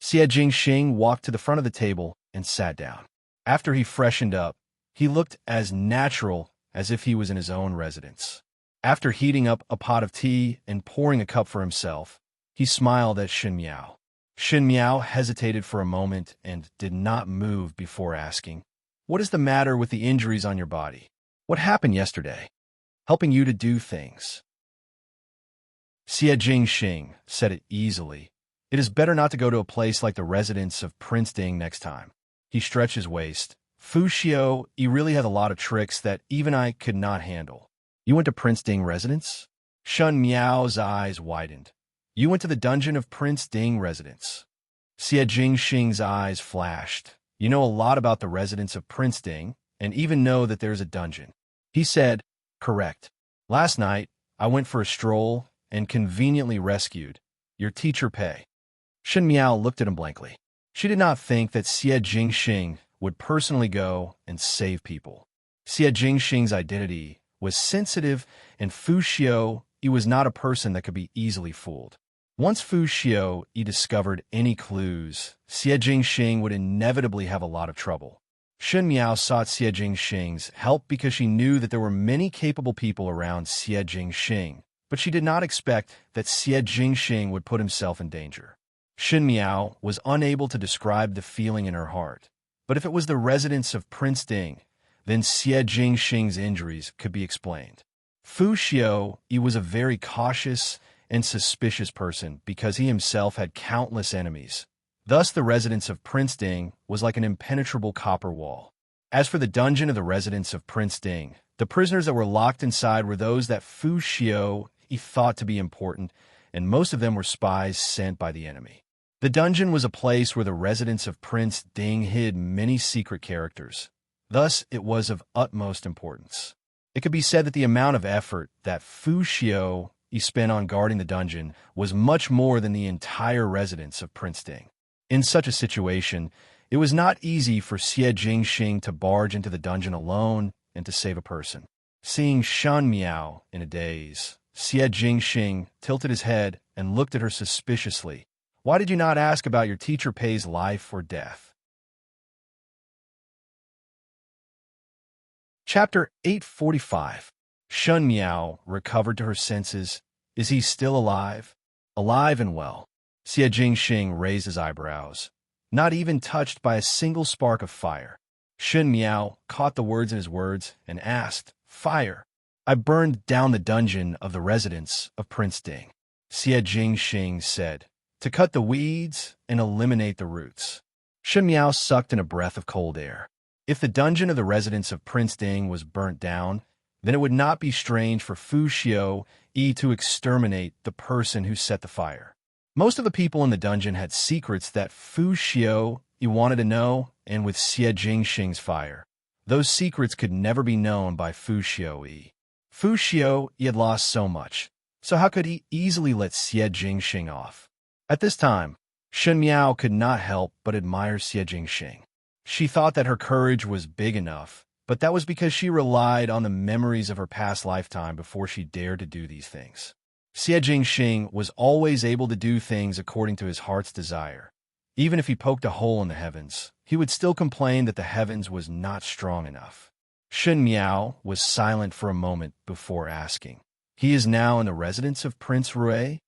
Xie Jingxing walked to the front of the table and sat down. After he freshened up, he looked as natural as if he was in his own residence. After heating up a pot of tea and pouring a cup for himself, he smiled at Shen Miao. Shen Miao hesitated for a moment and did not move before asking, "What is the matter with the injuries on your body? What happened yesterday? Helping you to do things?" Xie Jingxing said it easily. "It is better not to go to a place like the residence of Prince Ding next time." He stretched his waist. "Fu Xiao, he really has a lot of tricks that even I could not handle." "You went to Prince Ding residence?" Shen Miao's eyes widened. "You went to the dungeon of Prince Ding residence?" Xie Jingxing's eyes flashed. "You know a lot about the residence of Prince Ding, and even know that there's a dungeon." He said, "Correct. Last night, I went for a stroll and conveniently rescued your teacher Pei." Shen Miao looked at him blankly. She did not think that Xie Jingxing would personally go and save people. Xie Jingxing's identity was sensitive, and Fu Xiao, he was not a person that could be easily fooled. Once Fu Xiao, he discovered any clues, Xie Jingxing would inevitably have a lot of trouble. Shen Miao sought Xie Jingxing's help because she knew that there were many capable people around Xie Jingxing, but she did not expect that Xie Jingxing would put himself in danger. Shen Miao was unable to describe the feeling in her heart, but if it was the residence of Prince Ding, then Xie Jingxing's injuries could be explained. Fu Xiao, he was a very cautious and suspicious person because he himself had countless enemies. Thus, the residence of Prince Ding was like an impenetrable copper wall. As for the dungeon of the residence of Prince Ding, the prisoners that were locked inside were those that Fu Xiao he thought to be important, and most of them were spies sent by the enemy. The dungeon was a place where the residence of Prince Ding hid many secret characters. Thus, it was of utmost importance. It could be said that the amount of effort that Fu Xiao he spent on guarding the dungeon was much more than the entire residence of Prince Ding. In such a situation, it was not easy for Xie Jingxing to barge into the dungeon alone and to save a person. Seeing Shen Miao in a daze, Xie Jingxing tilted his head and looked at her suspiciously. "Why did you not ask about your teacher Pei's life or death?" Chapter 845. Shen Miao recovered to her senses. "Is he still alive?" "Alive and well." Xie Jingxing raised his eyebrows, not even touched by a single spark of fire. Shen Miao caught the words in his words and asked, "Fire? I burned down the dungeon of the residence of Prince Ding." Xie Jingxing said, "To cut the weeds and eliminate the roots." Shen Miao sucked in a breath of cold air. If the dungeon of the residence of Prince Ding was burnt down, then it would not be strange for Fu Xiao to exterminate the person who set the fire. Most of the people in the dungeon had secrets that Fu Xiao wanted to know, and with Xie Jingxing's fire, those secrets could never be known by Fu Xiao. Fu Xiao had lost so much, so how could he easily let Xie Jingxing off? At this time, Shen Miao could not help but admire Xie Jingxing. She thought that her courage was big enough, but that was because she relied on the memories of her past lifetime before she dared to do these things. Xie Jingxing was always able to do things according to his heart's desire. Even if he poked a hole in the heavens, he would still complain that the heavens was not strong enough. Shen Miao was silent for a moment before asking, "He is now in the residence of Prince Rui?"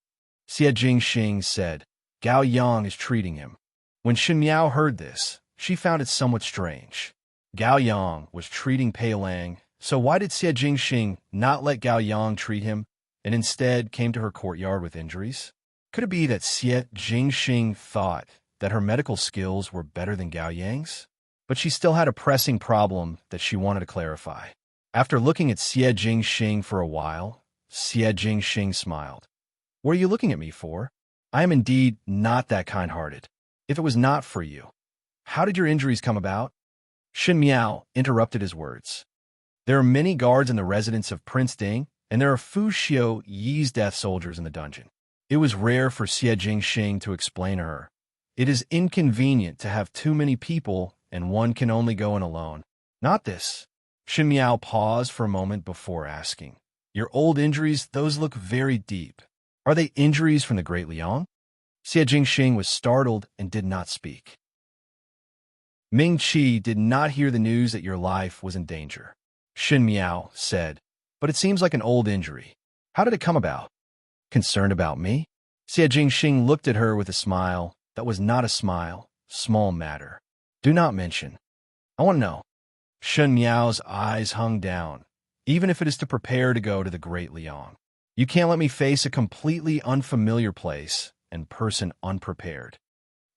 Xie Jingxing said, "Gao Yang is treating him." When Shen Miao heard this, she found it somewhat strange. Gao Yang was treating Pei Lang, so why did Xie Jingxing not let Gao Yang treat him, and instead came to her courtyard with injuries? Could it be that Xie Jingxing thought that her medical skills were better than Gao Yang's? But she still had a pressing problem that she wanted to clarify. After looking at Xie Jingxing for a while, Xie Jingxing smiled. "What are you looking at me for? I am indeed not that kind-hearted. If it was not for you, how did your injuries come about? Shin Miao interrupted his words. There are many guards in the residence of Prince Ding, and there are Fu Xiao Yi's death soldiers in the dungeon. It was rare for Xie Jingxing to explain to her. It is inconvenient to have too many people, and one can only go in alone. Not this. Shin Miao paused for a moment before asking. Your old injuries, those look very deep. Are they injuries from the Great Liang? Xie Jingxing was startled and did not speak. Ming Qi did not hear the news that your life was in danger. Shin Miao said, but it seems like an old injury. How did it come about? Concerned about me? Xie Jingxing looked at her with a smile that was not a smile. Small matter. Do not mention. I want to know. Shin Miao's eyes hung down. Even if it is to prepare to go to the Great Liang. You can't let me face a completely unfamiliar place and person unprepared.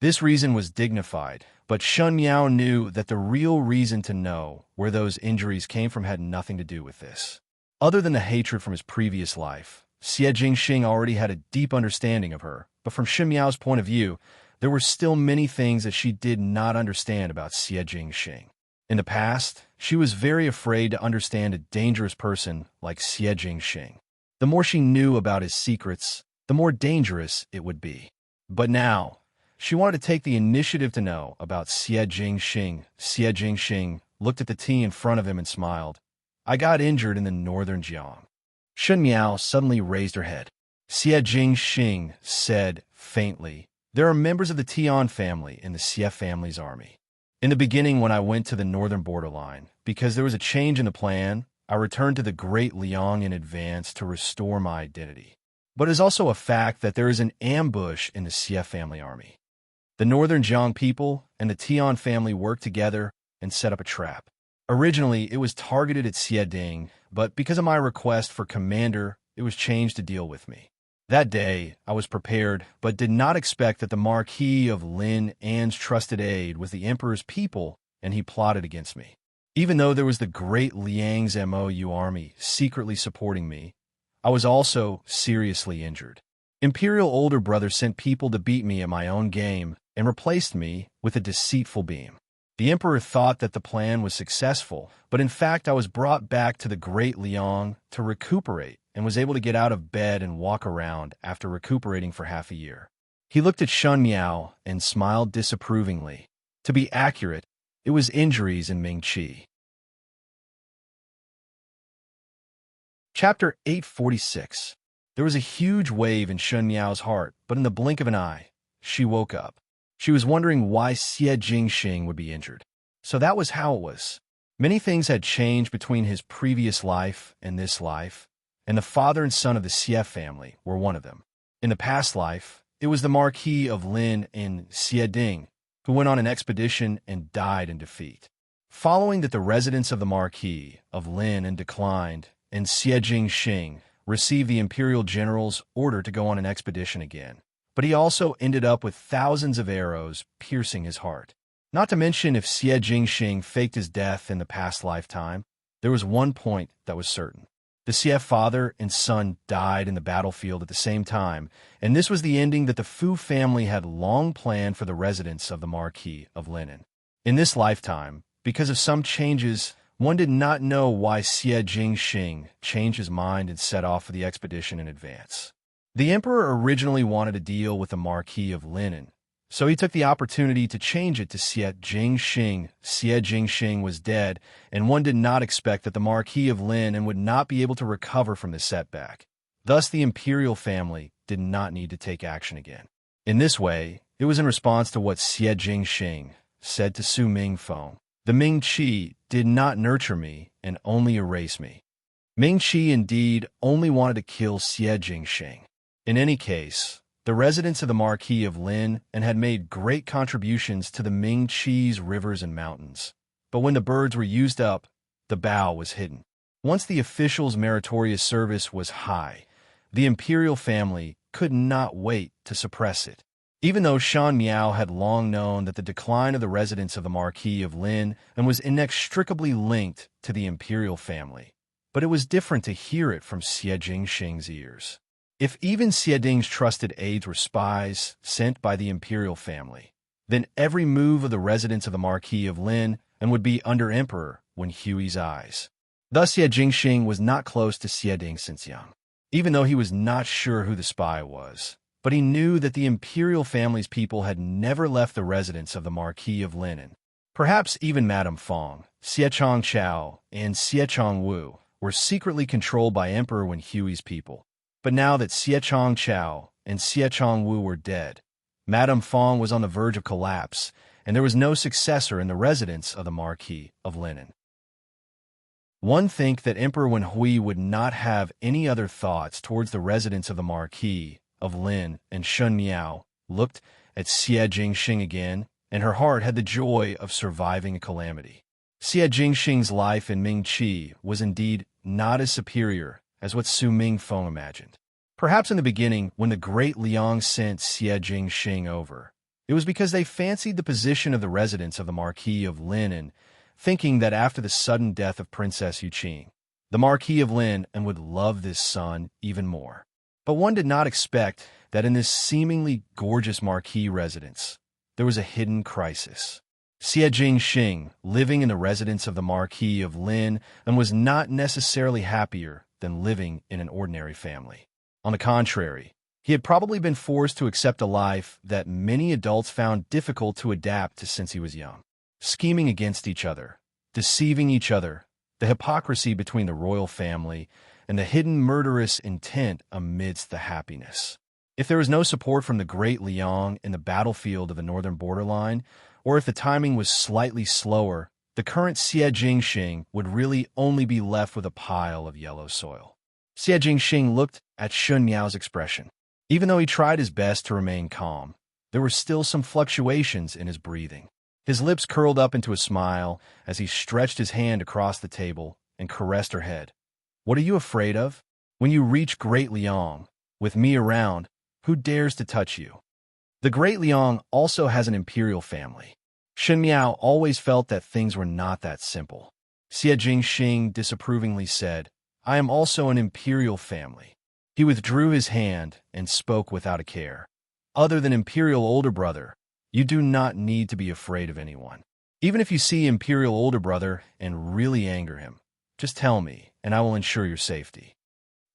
This reason was dignified, but Shin Miao knew that the real reason to know where those injuries came from had nothing to do with this. Other than the hatred from his previous life, Xie Jingxing already had a deep understanding of her, but from Shin Miao's point of view, there were still many things that she did not understand about Xie Jingxing. In the past, she was very afraid to understand a dangerous person like Xie Jingxing. The more she knew about his secrets, the more dangerous it would be. But now, she wanted to take the initiative to know about Xie Jingxing. Xie Jingxing looked at the tea in front of him and smiled. I got injured in the northern Jiang. Shin Miao suddenly raised her head. Xie Jingxing said faintly, there are members of the Tian family in the Xie family's army. In the beginning, when I went to the northern borderline, because there was a change in the plan, I returned to the Great Liang in advance to restore my identity. But it is also a fact that there is an ambush in the Xie family army. The northern Jiang people and the Tian family worked together and set up a trap. Originally, it was targeted at Xie Ding, but because of my request for commander, it was changed to deal with me. That day, I was prepared, but did not expect that the Marquis of Lin An's trusted aide was the Emperor's people, and he plotted against me. Even though there was the Great Liang's MOU army secretly supporting me, I was also seriously injured. Imperial older brother sent people to beat me at my own game and replaced me with a deceitful beam. The Emperor thought that the plan was successful, but in fact I was brought back to the Great Liang to recuperate and was able to get out of bed and walk around after recuperating for half a year. He looked at Shin Miao and smiled disapprovingly. To be accurate, it was injuries in Ming Qi. Chapter 846. There was a huge wave in Shin Miao's heart, but in the blink of an eye, she woke up. She was wondering why Xie Jingxing would be injured. So that was how it was. Many things had changed between his previous life and this life, and the father and son of the Xie family were one of them. In the past life, it was the Marquis of Lin and Xie Ding who went on an expedition and died in defeat. Following that, the residence of the Marquis of Lin and declined, and Xie Jingxing received the imperial general's order to go on an expedition again. But he also ended up with thousands of arrows piercing his heart. Not to mention, if Xie Jingxing faked his death in the past lifetime, there was one point that was certain. The Xie father and son died in the battlefield at the same time, and this was the ending that the Fu family had long planned for the residence of the Marquis of Lin. In this lifetime, because of some changes, one did not know why Xie Jingxing changed his mind and set off for the expedition in advance. The Emperor originally wanted to deal with the Marquis of Lin, so he took the opportunity to change it to Xie Jingxing. Xie Jingxing was dead, and one did not expect that the Marquis of Lin would not be able to recover from this setback. Thus, the imperial family did not need to take action again. In this way, it was in response to what Xie Jingxing said to Su Mingfeng. The Ming Qi did not nurture me and only erase me. Ming Qi indeed only wanted to kill Xie Jingxing. In any case, the residents of the Marquis of Lin had made great contributions to the Ming Qi's rivers and mountains. But when the birds were used up, the bow was hidden. Once the officials' meritorious service was high, the imperial family could not wait to suppress it. Even though Shin Miao had long known that the decline of the residence of the Marquis of Lin was inextricably linked to the imperial family, but it was different to hear it from Xie Jingxing's ears. If even Xie Ding's trusted aides were spies sent by the imperial family, then every move of the residents of the Marquis of Lin and would be under Emperor when Hui's eyes. Thus Xie Jingxing was not close to Xie Dingxiang, even though he was not sure who the spy was. But he knew that the imperial family's people had never left the residence of the Marquis of Lin. Perhaps even Madame Fong, Xie Chong Chao, and Xie Chong Wu were secretly controlled by Emperor Wen Hui's people. But now that Xie Chong Chao and Xie Chong Wu were dead, Madame Fong was on the verge of collapse, and there was no successor in the residence of the Marquis of Lin. One think that Emperor Wen Hui would not have any other thoughts towards the residence of the Marquis of Lin, and Shun Miao looked at Xie Jingxing again, and her heart had the joy of surviving a calamity. Xie Jingxing's life in Mingqi was indeed not as superior as what Su Mingfeng imagined. Perhaps in the beginning, when the great Liang sent Xie Jingxing over, it was because they fancied the position of the residence of the Marquis of Lin, and thinking that after the sudden death of Princess Yuqing, the Marquis of Lin would love this son even more. But one did not expect that in this seemingly gorgeous Marquis residence, there was a hidden crisis. Xie Jingxing, living in the residence of the Marquis of Lin, was not necessarily happier than living in an ordinary family. On the contrary, he had probably been forced to accept a life that many adults found difficult to adapt to since he was young. Scheming against each other, deceiving each other, the hypocrisy between the royal family, and the hidden murderous intent amidst the happiness. If there was no support from the great Liang in the battlefield of the northern borderline, or if the timing was slightly slower, the current Xie Jingxing would really only be left with a pile of yellow soil. Xie Jingxing looked at Shun Miao's expression. Even though he tried his best to remain calm, there were still some fluctuations in his breathing. His lips curled up into a smile as he stretched his hand across the table and caressed her head. "What are you afraid of? When you reach Great Liang, with me around, who dares to touch you?" The Great Liang also has an imperial family. Shun Miao always felt that things were not that simple. Xie Jingxing disapprovingly said, "I am also an imperial family." He withdrew his hand and spoke without a care. "Other than imperial older brother, you do not need to be afraid of anyone. Even if you see imperial older brother and really anger him, just tell me, and I will ensure your safety.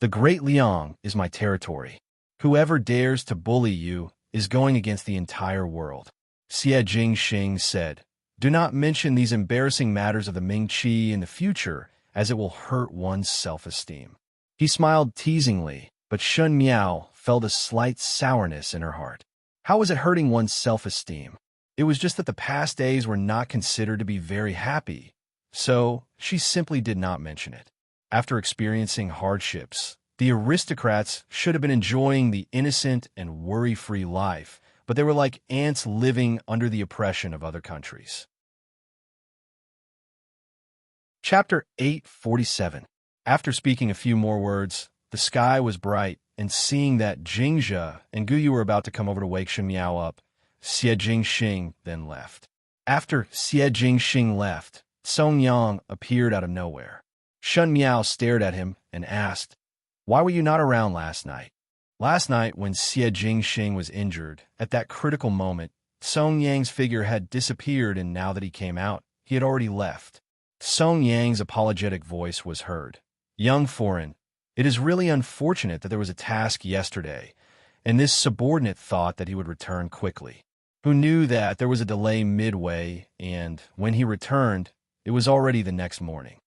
The Great Liang is my territory. Whoever dares to bully you is going against the entire world." Xie Jingxing said, "Do not mention these embarrassing matters of the Mingqi in the future, as it will hurt one's self-esteem." He smiled teasingly, but Shun Miao felt a slight sourness in her heart. How was it hurting one's self-esteem? It was just that the past days were not considered to be very happy, so she simply did not mention it. After experiencing hardships, the aristocrats should have been enjoying the innocent and worry-free life, but they were like ants living under the oppression of other countries. Chapter 847. After speaking a few more words, the sky was bright, and seeing that Jingzhe and Guyu were about to come over to wake Shun Miao up, Xie Jingxing then left. After Xie Jingxing left, Song Yang appeared out of nowhere. Shun Miao stared at him and asked, "Why were you not around last night?" Last night, when Xie Jingxing was injured, at that critical moment, Song Yang's figure had disappeared, and now that he came out, he had already left. Song Yang's apologetic voice was heard. "Young foreign, it is really unfortunate that there was a task yesterday, and this subordinate thought that he would return quickly. Who knew that there was a delay midway, and when he returned, it was already the next morning."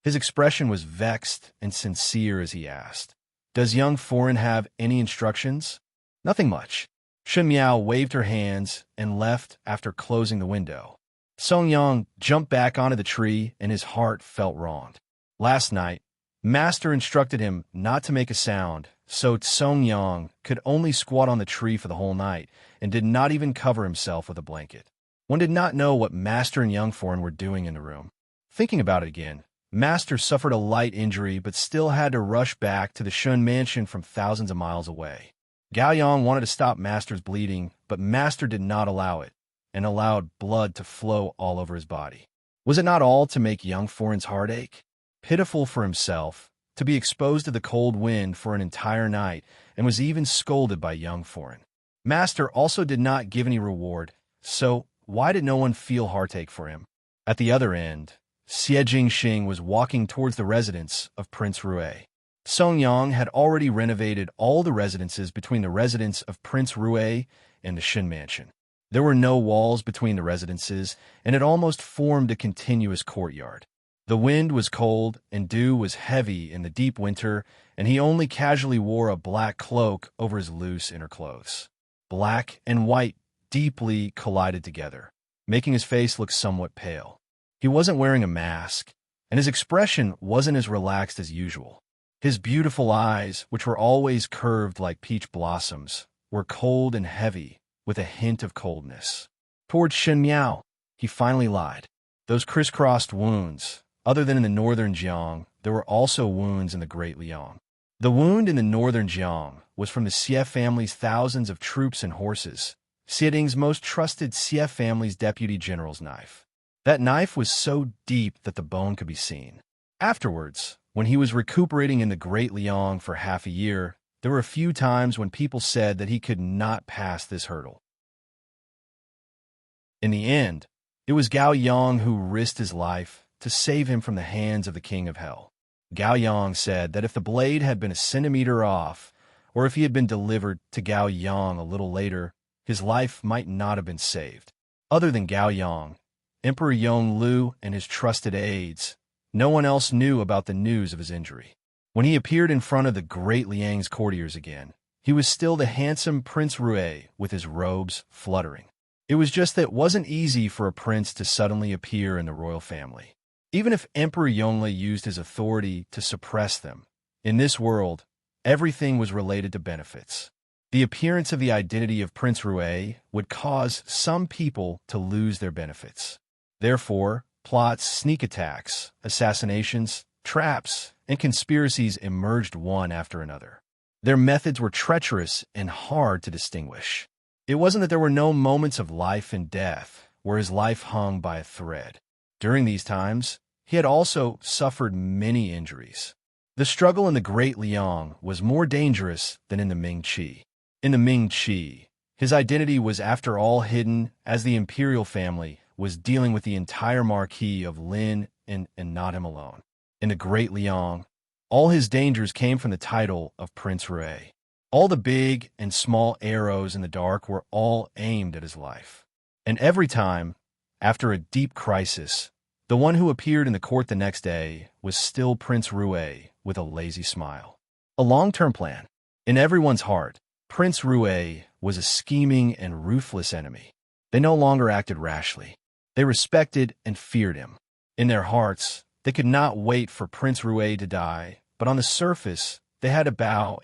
His expression was vexed and sincere as he asked, "Does young foreign have any instructions?" "Nothing much." Shun Miao waved her hands and left after closing the window. Song Yang jumped back onto the tree, and his heart felt wronged. Last night, Master instructed him not to make a sound, so Song Yang could only squat on the tree for the whole night and did not even cover himself with a blanket. One did not know what Master and young foreign were doing in the room. Thinking about it again, Master suffered a light injury but still had to rush back to the Shun mansion from thousands of miles away. Gao Yang wanted to stop Master's bleeding, but Master did not allow it, and allowed blood to flow all over his body. Was it not all to make young foreign's heart ache? Pitiful for himself, to be exposed to the cold wind for an entire night, and was even scolded by young foreign. Master also did not give any reward, So, why did no one feel heartache for him? At the other end, Xie Jingxing was walking towards the residence of Prince Rue. Song Yang had already renovated all the residences between the residence of Prince Rue and the Shin Mansion. There were no walls between the residences, and it almost formed a continuous courtyard. The wind was cold, and dew was heavy in the deep winter, and he only casually wore a black cloak over his loose inner clothes. Black and white deeply collided together, making his face look somewhat pale. He wasn't wearing a mask, and his expression wasn't as relaxed as usual. His beautiful eyes, which were always curved like peach blossoms, were cold and heavy, with a hint of coldness. Towards Shen Miao, he finally lied. Those crisscrossed wounds, other than in the northern Jiang, there were also wounds in the Great Liang. The wound in the northern Jiang was from the Xie family's thousands of troops and horses, Xie Ding's most trusted Xie family's deputy general's knife. That knife was so deep that the bone could be seen. Afterwards, when he was recuperating in the Great Liang for half a year, there were a few times when people said that he could not pass this hurdle. In the end, it was Gao Yang who risked his life to save him from the hands of the King of Hell. Gao Yang said that if the blade had been a centimeter off, or if he had been delivered to Gao Yang a little later, his life might not have been saved. Other than Gao Yang, Emperor Yonglu and his trusted aides, no one else knew about the news of his injury. When he appeared in front of the Great Liang's courtiers again, he was still the handsome Prince Rue with his robes fluttering. It was just that it wasn't easy for a prince to suddenly appear in the royal family. Even if Emperor Yongli used his authority to suppress them, in this world, everything was related to benefits. The appearance of the identity of Prince Rue would cause some people to lose their benefits. Therefore, plots, sneak attacks, assassinations, traps, and conspiracies emerged one after another. Their methods were treacherous and hard to distinguish. It wasn't that there were no moments of life and death where his life hung by a thread. During these times, he had also suffered many injuries. The struggle in the Great Liang was more dangerous than in the Ming Qi. In the Ming Qi, his identity was after all hidden, as the imperial family was dealing with the entire marquis of Lin and not him alone. In the Great Liang, all his dangers came from the title of Prince Rue. All the big and small arrows in the dark were all aimed at his life. And every time, after a deep crisis, the one who appeared in the court the next day was still Prince Rue with a lazy smile. A long-term plan. In everyone's heart, Prince Rue was a scheming and ruthless enemy. They no longer acted rashly. They respected and feared him. In their hearts, they could not wait for Prince Rue to die, but on the surface, they had to bow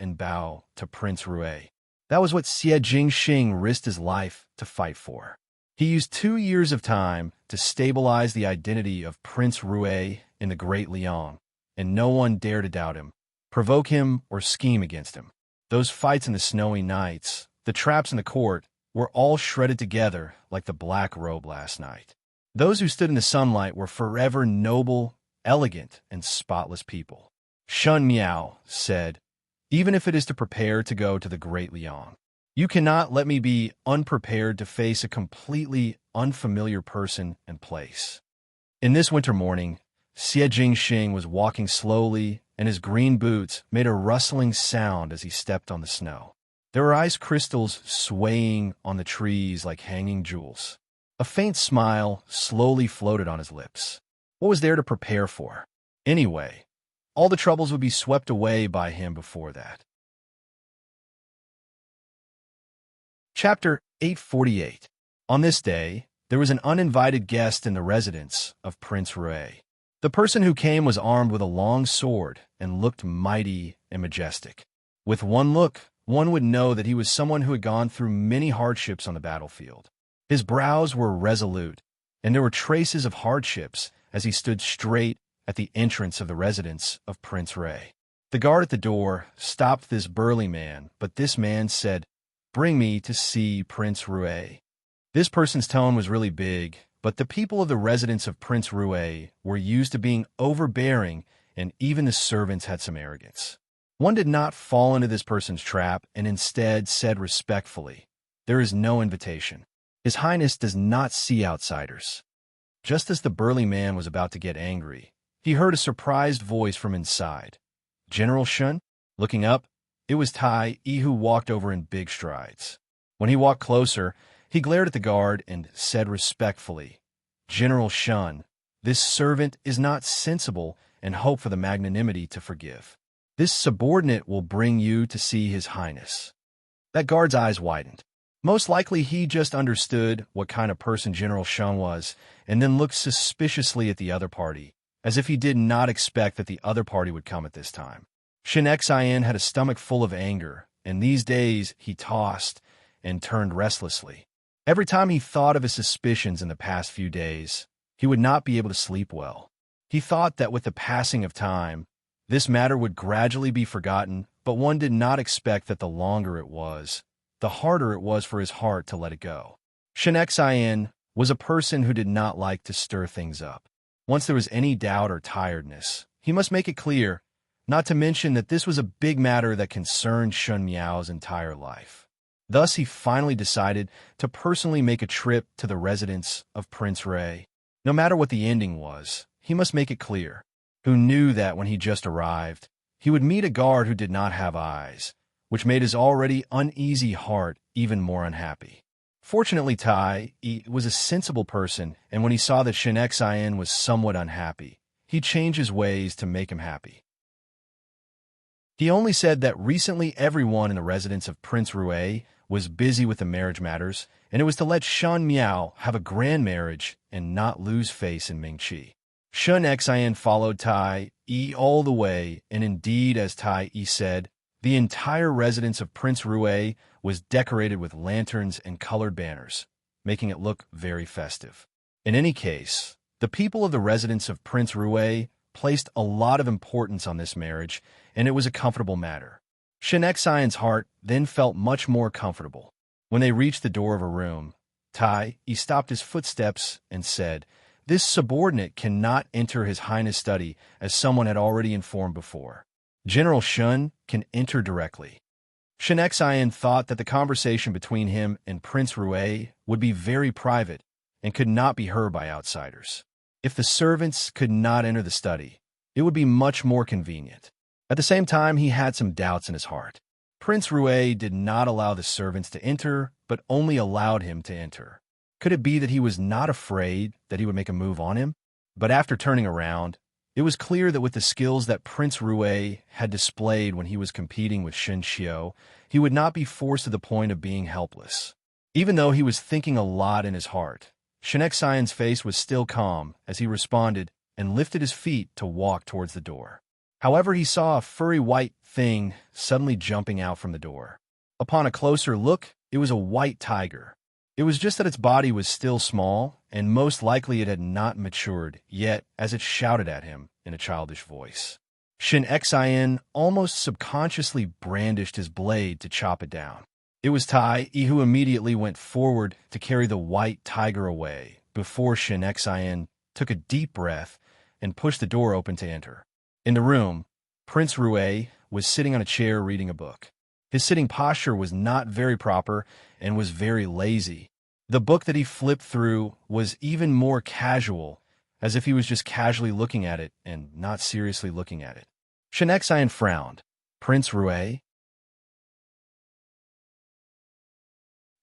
to Prince Rue. That was what Xie Jingxing risked his life to fight for. He used 2 years of time to stabilize the identity of Prince Rue in the Great Liang, and no one dared to doubt him, provoke him, or scheme against him. Those fights in the snowy nights, the traps in the court, were all shredded together like the black robe last night. Those who stood in the sunlight were forever noble, elegant, and spotless people. Shen Miao said, "Even if it is to prepare to go to the Great Liang, you cannot let me be unprepared to face a completely unfamiliar person and place." In this winter morning, Xie Jingxing was walking slowly, and his green boots made a rustling sound as he stepped on the snow. There were ice crystals swaying on the trees like hanging jewels. A faint smile slowly floated on his lips. What was there to prepare for? Anyway, all the troubles would be swept away by him before that. Chapter 848. On this day, there was an uninvited guest in the residence of Prince Rue. The person who came was armed with a long sword and looked mighty and majestic. With one look, one would know that he was someone who had gone through many hardships on the battlefield. His brows were resolute, and there were traces of hardships as he stood straight at the entrance of the residence of Prince Rue. The guard at the door stopped this burly man, but this man said, "Bring me to see Prince Rue." This person's tone was really big, but the people of the residence of Prince Rue were used to being overbearing, and even the servants had some arrogance. One did not fall into this person's trap and instead said respectfully, "There is no invitation." His Highness does not see outsiders. Just as the burly man was about to get angry, he heard a surprised voice from inside. General Shun? Looking up, it was Tai Yi, who walked over in big strides. When he walked closer, he glared at the guard and said respectfully, General Shun, this servant is not sensible and hope for the magnanimity to forgive. This subordinate will bring you to see His Highness. That guard's eyes widened. Most likely he just understood what kind of person General Shun was and then looked suspiciously at the other party, as if he did not expect that the other party would come at this time. Shin Xian had a stomach full of anger, and these days he tossed and turned restlessly. Every time he thought of his suspicions in the past few days, he would not be able to sleep well. He thought that with the passing of time, this matter would gradually be forgotten, but one did not expect that the longer it was, the harder it was for his heart to let it go. Shin Xian was a person who did not like to stir things up. Once there was any doubt or tiredness, he must make it clear, not to mention that this was a big matter that concerned Shun Miao's entire life. Thus, he finally decided to personally make a trip to the residence of Prince Ray. No matter what the ending was, he must make it clear. Who knew that when he just arrived, he would meet a guard who did not have eyes, which made his already uneasy heart even more unhappy. Fortunately, Tai Yi was a sensible person, and when he saw that Shin Xian was somewhat unhappy, he changed his ways to make him happy. He only said that recently everyone in the residence of Prince Rui was busy with the marriage matters, and it was to let Shun Miao have a grand marriage and not lose face in Mingqi. Shun Xian followed Tai Yi all the way, and indeed, as Tai Yi said, the entire residence of Prince Rui was decorated with lanterns and colored banners, making it look very festive. In any case, the people of the residence of Prince Rui placed a lot of importance on this marriage, and it was a comfortable matter. Shin Xian's heart then felt much more comfortable. When they reached the door of a room, Tai Yi stopped his footsteps and said, This subordinate cannot enter His Highness' study, as someone had already informed before. General Shun can enter directly. Shin Xian thought that the conversation between him and Prince Rui would be very private and could not be heard by outsiders. If the servants could not enter the study, it would be much more convenient. At the same time, he had some doubts in his heart. Prince Rui did not allow the servants to enter, but only allowed him to enter. Could it be that he was not afraid that he would make a move on him? But after turning around, it was clear that with the skills that Prince Rui had displayed when he was competing with Shin Xiao, he would not be forced to the point of being helpless. Even though he was thinking a lot in his heart, Shin Xian's face was still calm as he responded and lifted his feet to walk towards the door. However, he saw a furry white thing suddenly jumping out from the door. Upon a closer look, it was a white tiger. It was just that its body was still small, and most likely it had not matured yet as it shouted at him in a childish voice. Shin Xian almost subconsciously brandished his blade to chop it down. It was Tai Yi who immediately went forward to carry the white tiger away before Shin Xian took a deep breath and pushed the door open to enter. In the room, Prince Rui was sitting on a chair reading a book. His sitting posture was not very proper and was very lazy. The book that he flipped through was even more casual, as if he was just casually looking at it and not seriously looking at it. Shin Xian frowned. Prince Rui?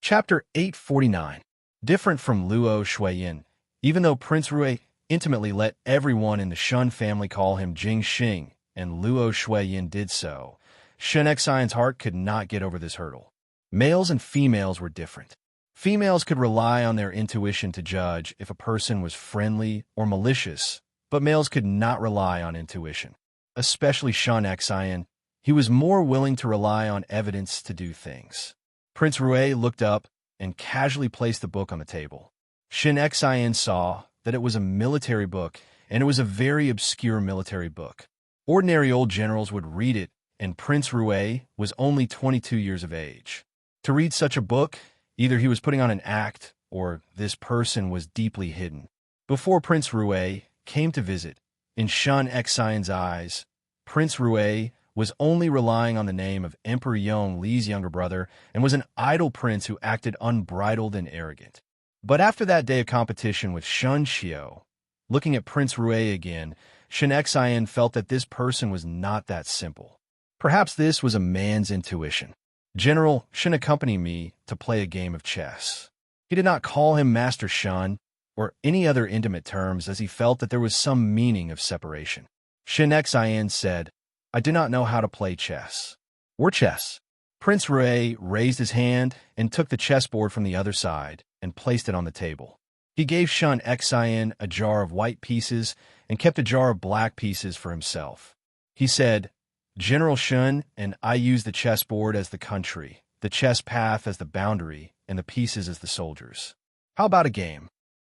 Chapter 849. Different from Luo Shuiyin, even though Prince Rui intimately let everyone in the Shun family call him Jing Xing, and Luo Shuiyin did so, Shin Xian's heart could not get over this hurdle. Males and females were different. Females could rely on their intuition to judge if a person was friendly or malicious, but males could not rely on intuition. Especially Shin Xian, he was more willing to rely on evidence to do things. Prince Rui looked up and casually placed the book on the table. Shin Xian saw that it was a military book, and it was a very obscure military book. Ordinary old generals would read it, and Prince Rui was only 22 years of age. To read such a book, either he was putting on an act, or this person was deeply hidden. Before Prince Rui came to visit, in Shin Xian's eyes, Prince Rui was only relying on the name of Emperor Yong Li's younger brother and was an idle prince who acted unbridled and arrogant. But after that day of competition with Shun Xiao, looking at Prince Rue again, Shen Xian felt that this person was not that simple. Perhaps this was a man's intuition. General, Shen accompanied me to play a game of chess. He did not call him Master Shun or any other intimate terms, as he felt that there was some meaning of separation. Shen Xian said, I do not know how to play chess. Or chess. Prince Rue raised his hand and took the chessboard from the other side and placed it on the table. He gave Shun Xian a jar of white pieces and kept a jar of black pieces for himself. He said, General Shun and I use the chessboard as the country, the chess path as the boundary, and the pieces as the soldiers. How about a game?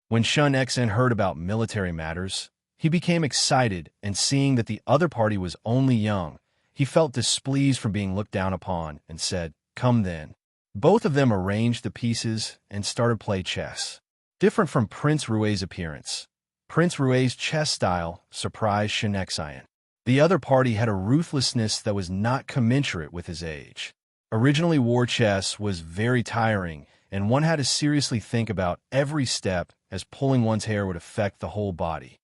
When Shun Xian heard about military matters, he became excited, and seeing that the other party was only young, he felt displeased from being looked down upon and said, Come then. Both of them arranged the pieces and started play chess. Different from Prince Rue's appearance, Prince Rue's chess style surprised Shen Xian. The other party had a ruthlessness that was not commensurate with his age. Originally, war chess was very tiring, and one had to seriously think about every step, as pulling one's hair would affect the whole body.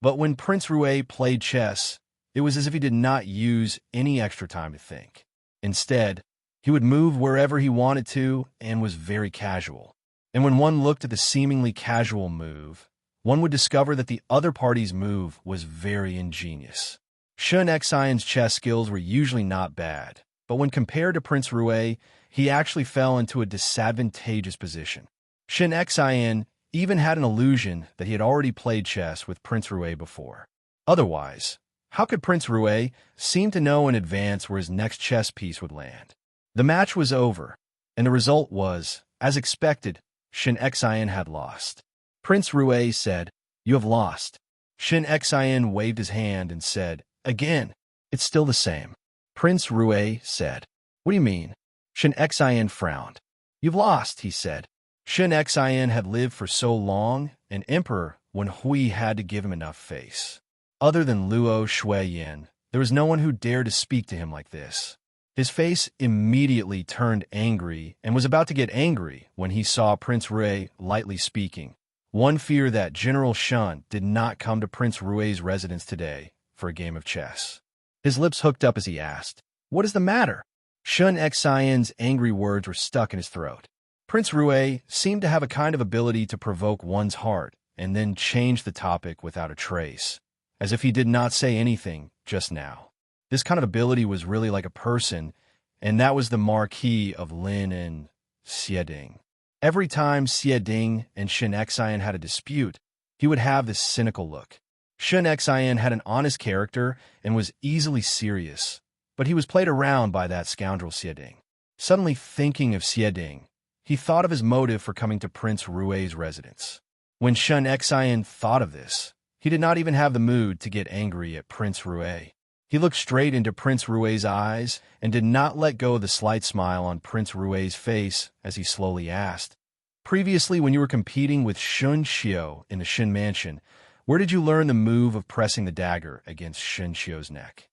But when Prince Rue played chess, it was as if he did not use any extra time to think. Instead, he would move wherever he wanted to and was very casual. And when one looked at the seemingly casual move, one would discover that the other party's move was very ingenious. Shen Xian's chess skills were usually not bad, but when compared to Prince Rue, he actually fell into a disadvantageous position. Shen Xian even had an illusion that he had already played chess with Prince Rue before. Otherwise, how could Prince Rue seem to know in advance where his next chess piece would land? The match was over, and the result was, as expected, Shen Xian had lost. Prince Rue said, You have lost. Shen Xian waved his hand and said, Again, it's still the same. Prince Rue said, What do you mean? Shen Xian frowned. You've lost, he said. Shen Xian had lived for so long, an emperor, when Hui had to give him enough face. Other than Luo Shuiyan, there was no one who dared to speak to him like this. His face immediately turned angry and was about to get angry when he saw Prince Rue lightly speaking. One fear that General Shun did not come to Prince Rue's residence today for a game of chess. His lips hooked up as he asked, What is the matter? Shen Xian's angry words were stuck in his throat. Prince Rue seemed to have a kind of ability to provoke one's heart and then change the topic without a trace, as if he did not say anything just now. This kind of ability was really like a person, and that was the Marquis of Lin and Xieding. Every time Xieding and Shen Xian had a dispute, he would have this cynical look. Shen Xian had an honest character and was easily serious, but he was played around by that scoundrel Xieding. Suddenly thinking of Xieding, he thought of his motive for coming to Prince Rue's residence. When Shen Xian thought of this, he did not even have the mood to get angry at Prince Rue. He looked straight into Prince Rue's eyes and did not let go of the slight smile on Prince Rue's face as he slowly asked, Previously, when you were competing with Shun Xiao in the Shin Mansion, where did you learn the move of pressing the dagger against Shun Xiao's neck?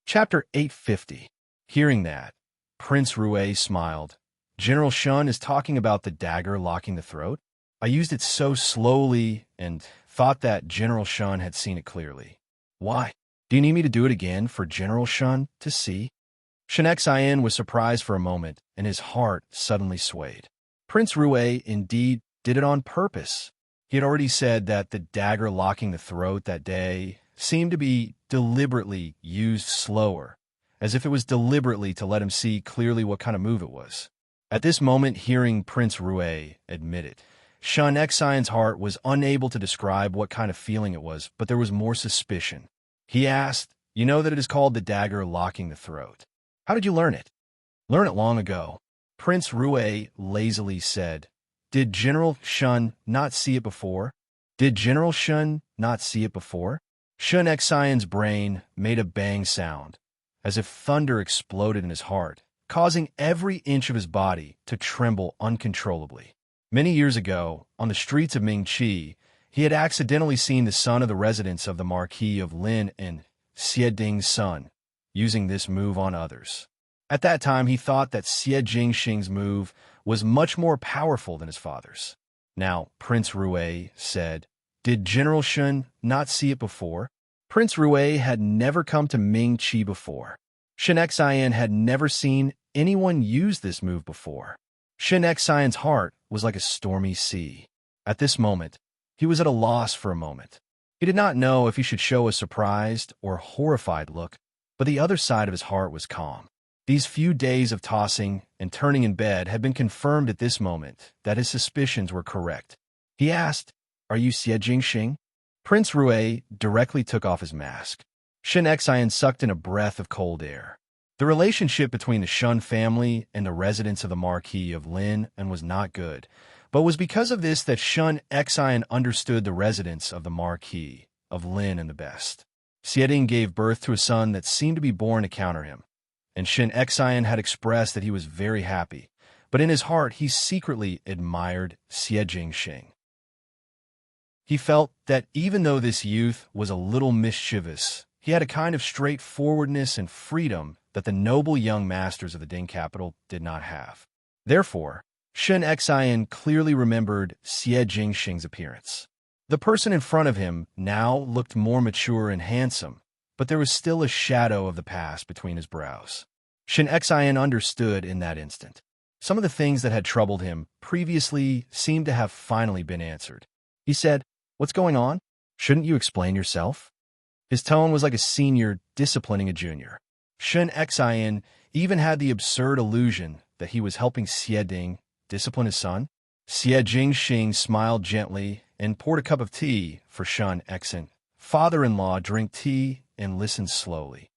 Chapter 850. Hearing that, Prince Rue smiled. General Shun is talking about the dagger locking the throat? I used it so slowly and thought that General Shun had seen it clearly. Why? Do you need me to do it again for General Shun to see? Shen Xian was surprised for a moment, and his heart suddenly swayed. Prince Rue indeed did it on purpose. He had already said that the dagger locking the throat that day seemed to be deliberately used slower, as if it was deliberately to let him see clearly what kind of move it was. At this moment, hearing Prince Rue admit it, Shen Xian's heart was unable to describe what kind of feeling it was, but there was more suspicion. He asked, You know that it is called the dagger locking the throat. How did you learn it? Learn it long ago. Prince Rue lazily said, Did General Shun not see it before? Did General Shun not see it before? Shen Xian's brain made a bang sound, as if thunder exploded in his heart, causing every inch of his body to tremble uncontrollably. Many years ago, on the streets of Mingqi, he had accidentally seen the son of the residents of the Marquis of Lin and Xieding's son using this move on others. At that time, he thought that Xie Jingxing's move was much more powerful than his father's. Now, Prince Rui said, "Did General Shun not see it before?" Prince Rui had never come to Ming Qi before. Shen Xian had never seen anyone use this move before. Shen Xian's heart was like a stormy sea. At this moment, he was at a loss for a moment. He did not know if he should show a surprised or horrified look, but the other side of his heart was calm. These few days of tossing and turning in bed had been confirmed at this moment that his suspicions were correct. He asked, "Are you Xie Jingxing?" Prince Rui directly took off his mask. Shen Xian sucked in a breath of cold air. The relationship between the Shun family and the residents of the Marquis of Lin and was not good, but it was because of this that Shen Xian understood the residents of the Marquis of Lin and the best. Xieding gave birth to a son that seemed to be born to counter him, and Shen Xian had expressed that he was very happy, but in his heart he secretly admired Xie Jingxing. He felt that even though this youth was a little mischievous, he had a kind of straightforwardness and freedom that the noble young masters of the Ding capital did not have. Therefore, Shen Xian clearly remembered Xie Jingxing's appearance. The person in front of him now looked more mature and handsome, but there was still a shadow of the past between his brows. Shen Xian understood in that instant. Some of the things that had troubled him previously seemed to have finally been answered. He said, "What's going on? Shouldn't you explain yourself?" His tone was like a senior disciplining a junior. Shen Xian even had the absurd illusion that he was helping Xieding discipline his son. Xie Jingxing smiled gently and poured a cup of tea for Shen Xian. Father-in-law drank tea and listened slowly.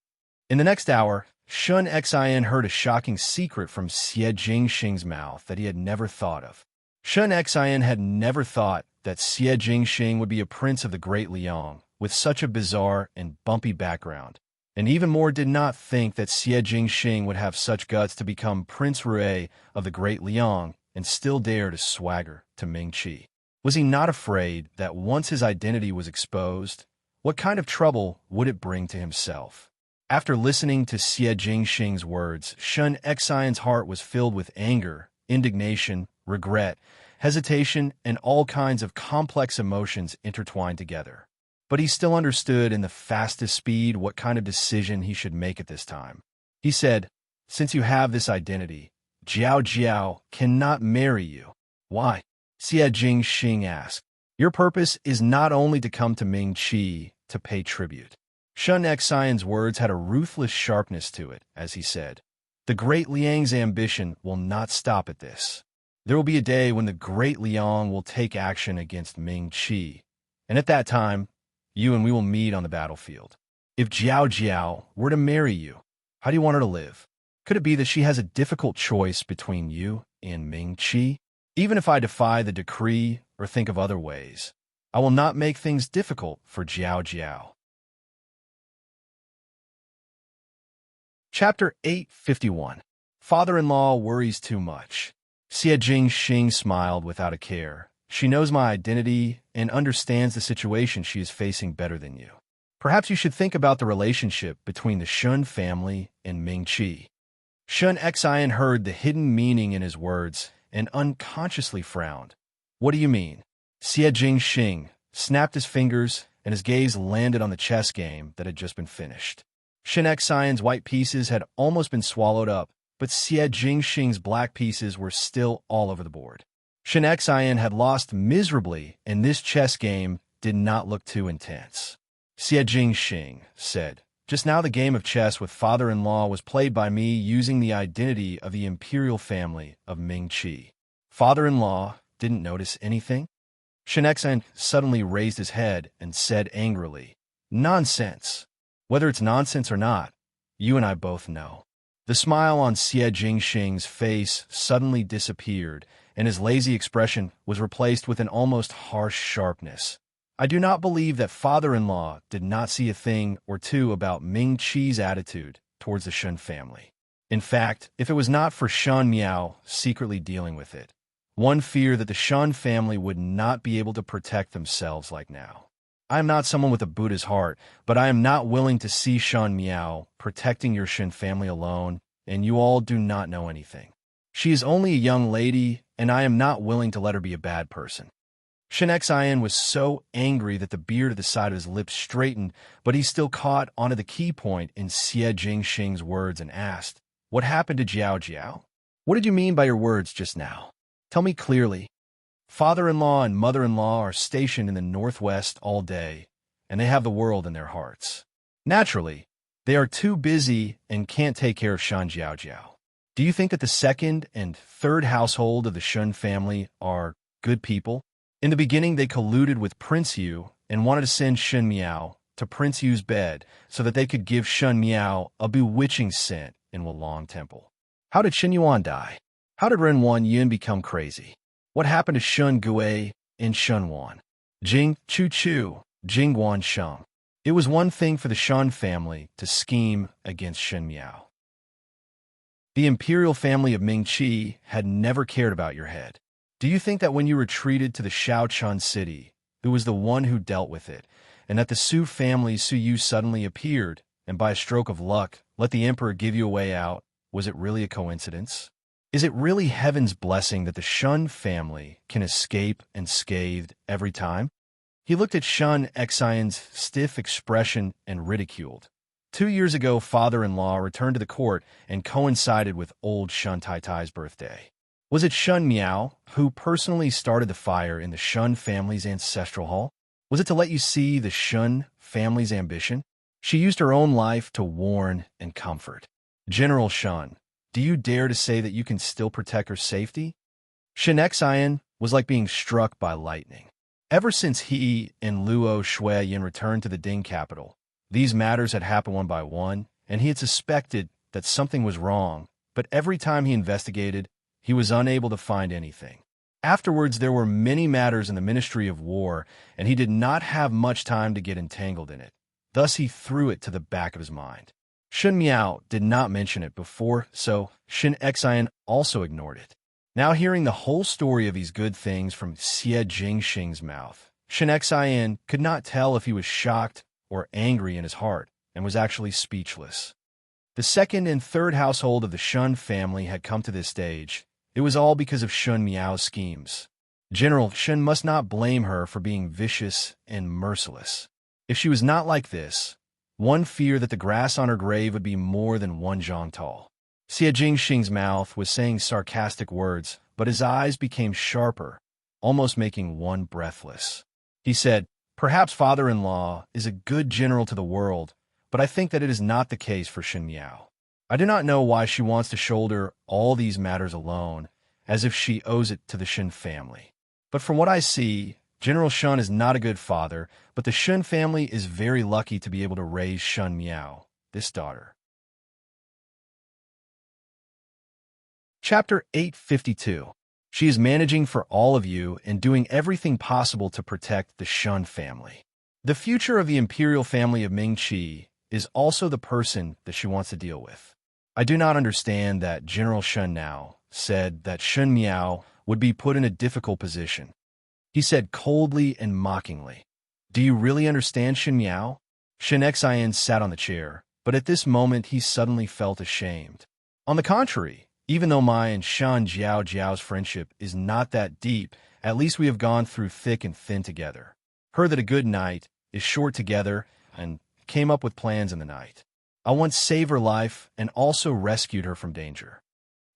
In the next hour, Shen Xian heard a shocking secret from Xie Jingxing's mouth that he had never thought of. Shen Xian had never thought that Xie Jingxing would be a prince of the Great Liang with such a bizarre and bumpy background, and even more did not think that Xie Jingxing would have such guts to become Prince Rui of the Great Liang and still dare to swagger to Ming Qi. Was he not afraid that once his identity was exposed, what kind of trouble would it bring to himself? After listening to Xie Jingxing's words, Shen Xian's heart was filled with anger, indignation, regret, hesitation, and all kinds of complex emotions intertwined together. But he still understood in the fastest speed what kind of decision he should make at this time. He said, "Since you have this identity, Jiao Jiao cannot marry you." "Why?" Xie Jingxing asked. "Your purpose is not only to come to Ming Qi to pay tribute." Shen Xian's words had a ruthless sharpness to it, as he said, "The Great Liang's ambition will not stop at this. There will be a day when the Great Liang will take action against Ming Qi, and at that time, you and we will meet on the battlefield. If Jiao Jiao were to marry you, how do you want her to live? Could it be that she has a difficult choice between you and Ming Qi? Even if I defy the decree or think of other ways, I will not make things difficult for Jiao Jiao." Chapter 851. Father-in-law worries too much. Xie Jingxing smiled without a care. "She knows my identity and understands the situation she is facing better than you. Perhaps you should think about the relationship between the Shun family and Ming Qi." Shen Xian heard the hidden meaning in his words and unconsciously frowned. "What do you mean?" Xie Jingxing snapped his fingers and his gaze landed on the chess game that had just been finished. Shen Xian's white pieces had almost been swallowed up, but Xie Jingxing's black pieces were still all over the board. Shen Xian had lost miserably, and this chess game did not look too intense. Xie Jingxing said, "Just now the game of chess with father-in-law was played by me using the identity of the imperial family of Ming Qi. Father-in-law didn't notice anything?" Shen Xian suddenly raised his head and said angrily, "Nonsense. Whether it's nonsense or not, you and I both know." The smile on Xie Jingxing's face suddenly disappeared, and his lazy expression was replaced with an almost harsh sharpness. "I do not believe that father-in-law did not see a thing or two about Ming Qi's attitude towards the Shun family. In fact, if it was not for Shan Miao secretly dealing with it, one feared that the Shun family would not be able to protect themselves like now. I am not someone with a Buddha's heart, but I am not willing to see Shan Miao protecting your Shin family alone and you all do not know anything. She is only a young lady, and I am not willing to let her be a bad person." Shin Xian was so angry that the beard at the side of his lips straightened, but he still caught onto the key point in Xie Jingxing's words and asked, "What happened to Jiao Jiao? What did you mean by your words just now? Tell me clearly." "Father-in-law and mother-in-law are stationed in the northwest all day, and they have the world in their hearts. Naturally, they are too busy and can't take care of Shan Jiao Jiao. Do you think that the second and third household of the Shun family are good people? In the beginning, they colluded with Prince Yu and wanted to send Shun Miao to Prince Yu's bed so that they could give Shun Miao a bewitching scent in Wulong Temple. How did Shen Yuan die? How did Ren Wan Yun become crazy? What happened to Shun Gui and Shun Wan? Jing Chu Chu, Jing Guan Sheng. It was one thing for the Shun family to scheme against Shen Miao. The imperial family of Ming Qi had never cared about your head. Do you think that when you retreated to the Shaochun city, it was the one who dealt with it, and that the Su family Su Yu suddenly appeared, and by a stroke of luck, let the emperor give you a way out? Was it really a coincidence? Is it really heaven's blessing that the Shun family can escape unscathed every time? He looked at Shun Xian's stiff expression and ridiculed. 2 years ago, father-in-law returned to the court and coincided with old Shun Taitai's birthday. Was it Shun Miao who personally started the fire in the Shun family's ancestral hall? Was it to let you see the Shun family's ambition? She used her own life to warn and comfort. General Shun, do you dare to say that you can still protect her safety? Shin Xian was like being struck by lightning. Ever since he and Luo Shuiyin returned to the Ding capital, these matters had happened one by one, and he had suspected that something was wrong, but every time he investigated, he was unable to find anything. Afterwards, there were many matters in the Ministry of War, and he did not have much time to get entangled in it. Thus, he threw it to the back of his mind. Shun Miao did not mention it before, so Shin Xian also ignored it. Now hearing the whole story of these good things from Xie Jingxing's mouth, Shin Xian could not tell if he was shocked or angry in his heart, and was actually speechless. The second and third household of the Shun family had come to this stage. It was all because of Shun Miao's schemes. General Shun must not blame her for being vicious and merciless. If she was not like this, one fear that the grass on her grave would be more than 1 zhang tall. Xie Jingxing's mouth was saying sarcastic words, but his eyes became sharper, almost making one breathless. He said, "Perhaps father-in-law is a good general to the world, but I think that it is not the case for Shin Miao. I do not know why she wants to shoulder all these matters alone, as if she owes it to the Shin family. But from what I see, General Shun is not a good father, but the Shun family is very lucky to be able to raise Shun Miao, this daughter." Chapter 852. She is managing for all of you and doing everything possible to protect the Shun family. The future of the imperial family of Ming Qi is also the person that she wants to deal with. I do not understand that General Shun now said that Shun Miao would be put in a difficult position. He said coldly and mockingly, "Do you really understand Shin Miao?" Shin Xian sat on the chair, but at this moment he suddenly felt ashamed. On the contrary, even though my and Shan Jiao Jiao's friendship is not that deep, at least we have gone through thick and thin together. Heard that a good night is short together, and came up with plans in the night. I once saved her life and also rescued her from danger.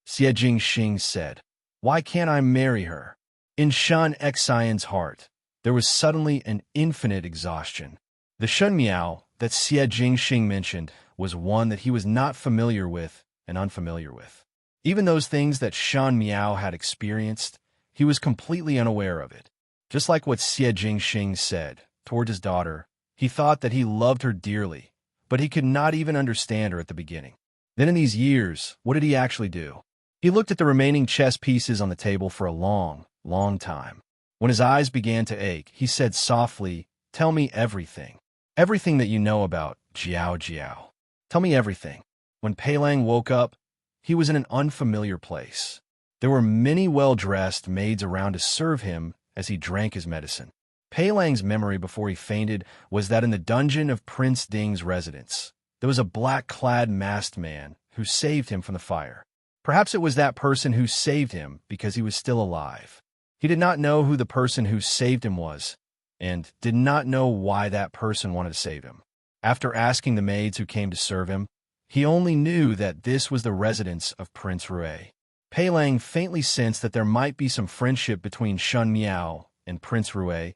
Xie Jingxing said, "Why can't I marry her?" In Shan Xian's heart, there was suddenly an infinite exhaustion. The Shun Miao that Xie Jingxing mentioned was one that he was not familiar with and unfamiliar with. Even those things that Shan Miao had experienced, he was completely unaware of it. Just like what Xie Jingxing said toward his daughter, he thought that he loved her dearly, but he could not even understand her at the beginning. Then in these years, what did he actually do? He looked at the remaining chess pieces on the table for a long time. When his eyes began to ache, he said softly, "Tell me everything. Everything that you know about Jiao Jiao. Tell me everything." When Pei Lang woke up, he was in an unfamiliar place. There were many well-dressed maids around to serve him as he drank his medicine. Pei Lang's memory before he fainted was that in the dungeon of Prince Ding's residence, there was a black-clad masked man who saved him from the fire. Perhaps it was that person who saved him because he was still alive. He did not know who the person who saved him was, and did not know why that person wanted to save him. After asking the maids who came to serve him, he only knew that this was the residence of Prince Rue. Pei Lang faintly sensed that there might be some friendship between Shun Miao and Prince Rue,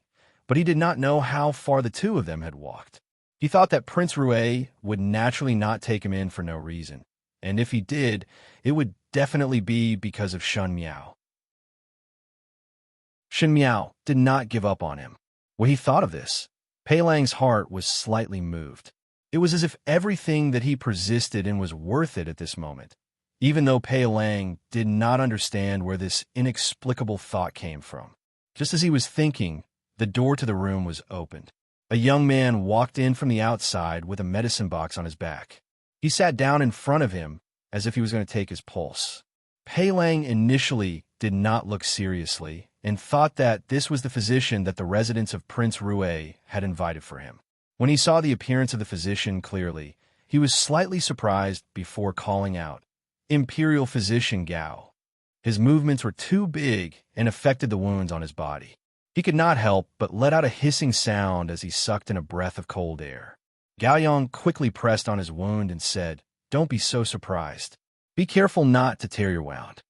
but he did not know how far the two of them had walked. He thought that Prince Rue would naturally not take him in for no reason, and if he did, it would definitely be because of Shun Miao. Shun Miao did not give up on him. When he thought of this, Pei Lang's heart was slightly moved. It was as if everything that he persisted in was worth it at this moment, even though Pei Lang did not understand where this inexplicable thought came from. Just as he was thinking, the door to the room was opened. A young man walked in from the outside with a medicine box on his back. He sat down in front of him as if he was going to take his pulse. Pei Lang initially did not look seriously and thought that this was the physician that the residents of Prince Rue had invited for him. When he saw the appearance of the physician clearly, he was slightly surprised before calling out, "Imperial Physician Gao." His movements were too big and affected the wounds on his body. He could not help but let out a hissing sound as he sucked in a breath of cold air. Gao Yang quickly pressed on his wound and said, "Don't be so surprised. Be careful not to tear your wound."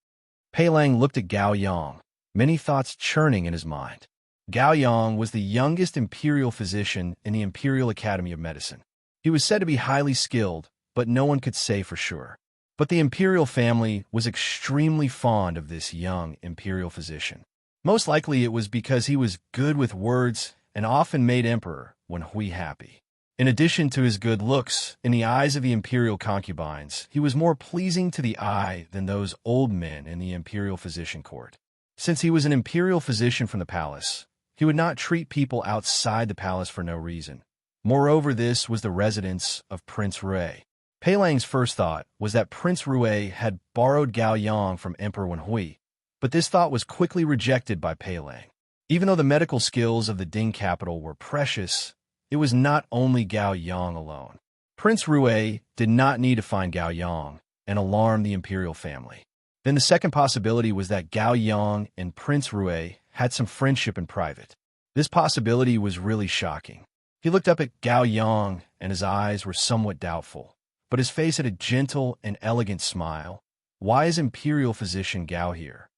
Pei Lang looked at Gao Yang, many thoughts churning in his mind. Gao Yang was the youngest imperial physician in the Imperial Academy of Medicine. He was said to be highly skilled, but no one could say for sure. But the imperial family was extremely fond of this young imperial physician. Most likely it was because he was good with words and often made Emperor Wen Hui happy. In addition to his good looks, in the eyes of the imperial concubines, he was more pleasing to the eye than those old men in the imperial physician court. Since he was an imperial physician from the palace, he would not treat people outside the palace for no reason. Moreover, this was the residence of Prince Rue. Pei Lang's first thought was that Prince Rue had borrowed Gao Yang from Emperor Wen Hui, but this thought was quickly rejected by Pei Lang. Even though the medical skills of the Ding capital were precious, it was not only Gao Yang alone. Prince Rue did not need to find Gao Yang and alarm the imperial family. Then the second possibility was that Gao Yang and Prince Rue had some friendship in private. This possibility was really shocking. He looked up at Gao Yang and his eyes were somewhat doubtful, but his face had a gentle and elegant smile. Why is Imperial Physician Gao here?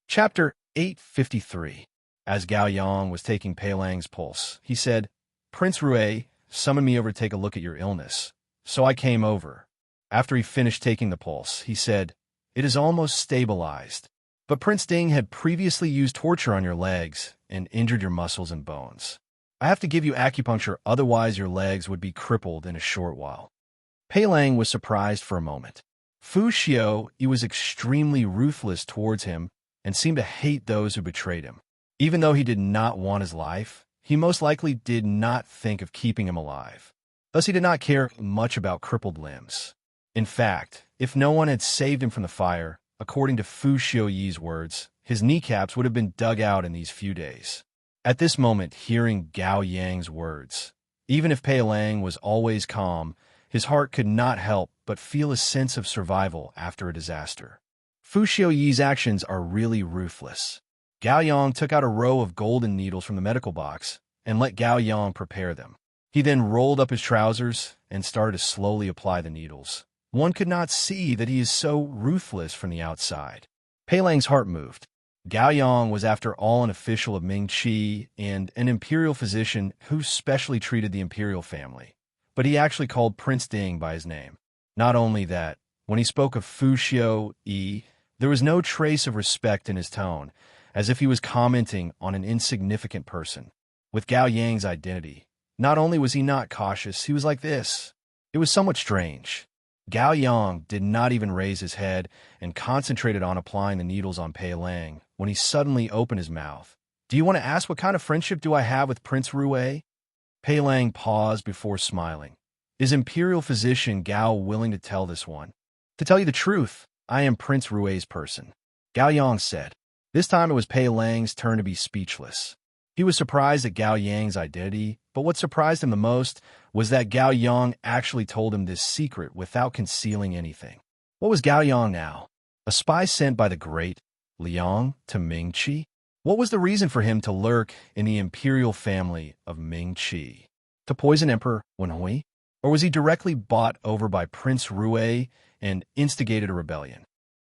Chapter 853. As Gao Yang was taking Pei Lang's pulse, he said, "Prince Rue summoned me over to take a look at your illness, so I came over." After he finished taking the pulse, he said, "It is almost stabilized, but Prince Ding had previously used torture on your legs and injured your muscles and bones. I have to give you acupuncture, otherwise your legs would be crippled in a short while." Pei Lang was surprised for a moment. Fu Xiu was extremely ruthless towards him and seemed to hate those who betrayed him. Even though he did not want his life, he most likely did not think of keeping him alive. Thus he did not care much about crippled limbs. In fact, if no one had saved him from the fire, according to Fu Xiu's words, his kneecaps would have been dug out in these few days. At this moment, hearing Gao Yang's words, even if Pei Lang was always calm, his heart could not help but feel a sense of survival after a disaster. Fu Xiu's actions are really ruthless. Gao Yang took out a row of golden needles from the medical box and let Gao Yang prepare them. He then rolled up his trousers and started to slowly apply the needles. One could not see that he is so ruthless from the outside. Pei Lang's heart moved. Gao Yang was after all an official of Ming Qi and an imperial physician who specially treated the imperial family. But he actually called Prince Ding by his name. Not only that, when he spoke of Fu Xiu, there was no trace of respect in his tone, as if he was commenting on an insignificant person. With Gao Yang's identity, not only was he not cautious, he was like this. It was somewhat strange. Gao Yang did not even raise his head and concentrated on applying the needles on Pei Lang when he suddenly opened his mouth. "Do you want to ask what kind of friendship do I have with Prince Rue?" Pei Lang paused before smiling. "Is Imperial Physician Gao willing to tell this one?" "To tell you the truth, I am Prince Rue's person," Gao Yang said. This time it was Pei Lang's turn to be speechless. He was surprised at Gao Yang's identity, but what surprised him the most was that Gao Yang actually told him this secret without concealing anything. What was Gao Yang now? A spy sent by the great Liang to Ming-Chi? What was the reason for him to lurk in the imperial family of Ming-Chi? To poison Emperor Wenhui? Or was he directly bought over by Prince Rui and instigated a rebellion?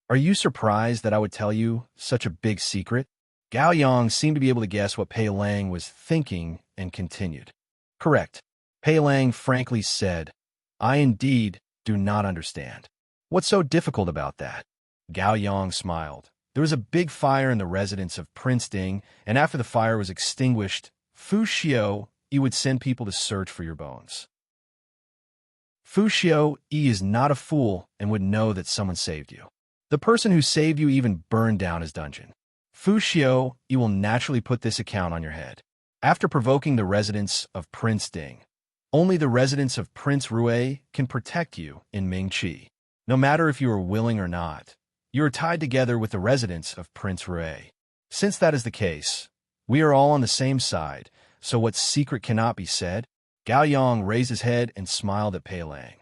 Are you surprised that I would tell you such a big secret? Gao Yang seemed to be able to guess what Pei Lang was thinking and continued. Correct. Pei Lang frankly said, I indeed do not understand. What's so difficult about that? Gao Yang smiled. There was a big fire in the residence of Prince Ding, and after the fire was extinguished, Fu Xiao Yi would send people to search for your bones. Fu Xiao Yi is not a fool and would know that someone saved you. The person who saved you even burned down his dungeon. Fu Xiao Yi will naturally put this account on your head. After provoking the residence of Prince Ding, only the residence of Prince Rui can protect you in Ming-Chi. No matter if you are willing or not, you are tied together with the residence of Prince Rui. Since that is the case, we are all on the same side, so what secret cannot be said? Gao Yang raised his head and smiled at Pei Lang.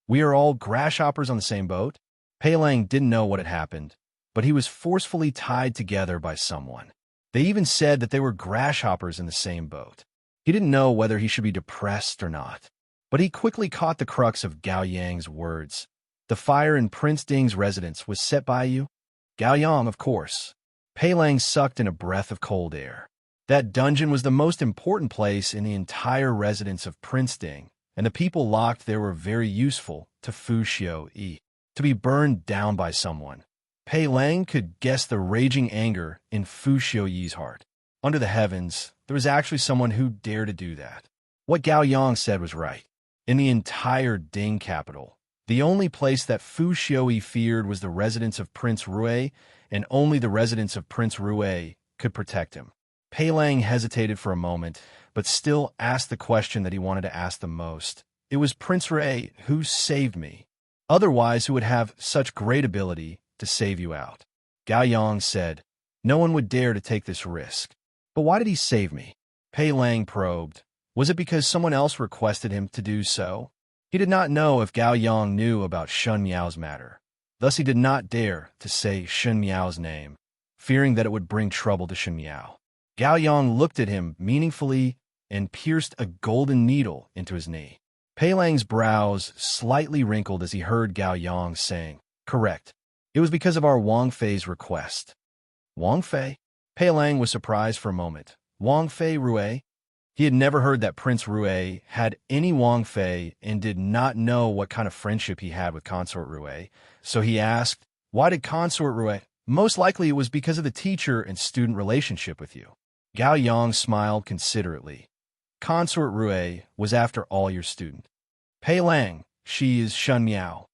We are all grasshoppers on the same boat? Pei Lang didn't know what had happened, but he was forcefully tied together by someone. They even said that they were grasshoppers in the same boat. He didn't know whether he should be depressed or not, but he quickly caught the crux of Gao Yang's words. The fire in Prince Ding's residence was set by you? Gao Yang, of course. Pei Lang sucked in a breath of cold air. That dungeon was the most important place in the entire residence of Prince Ding, and the people locked there were very useful to Fu Xiao Yi. To be burned down by someone. Pei Lang could guess the raging anger in Fu Xiao Yi's heart. Under the heavens, there was actually someone who dared to do that. What Gao Yang said was right. In the entire Ding capital, the only place that Fu Xiao Yi feared was the residence of Prince Rui, and only the residence of Prince Rui could protect him. Pei Lang hesitated for a moment, but still asked the question that he wanted to ask the most. It was Prince Rui who saved me. Otherwise, who would have such great ability to save you out? Gao Yang said, no one would dare to take this risk. But why did he save me? Pei Lang probed. Was it because someone else requested him to do so? He did not know if Gao Yang knew about Shun Miao's matter. Thus he did not dare to say Shun Miao's name, fearing that it would bring trouble to Shun Miao. Gao Yang looked at him meaningfully and pierced a golden needle into his knee. Pei Lang's brows slightly wrinkled as he heard Gao Yang saying, correct. It was because of our Wang Fei's request. Wang Fei? Pei Lang was surprised for a moment. Wang Fei Rui? He had never heard that Prince Rui had any Wang Fei and did not know what kind of friendship he had with Consort Rui. So he asked, why did Consort Rui? Most likely it was because of the teacher and student relationship with you. Gao Yang smiled considerately. Consort Rui was after all your student. Pei Lang, she is Shun Miao.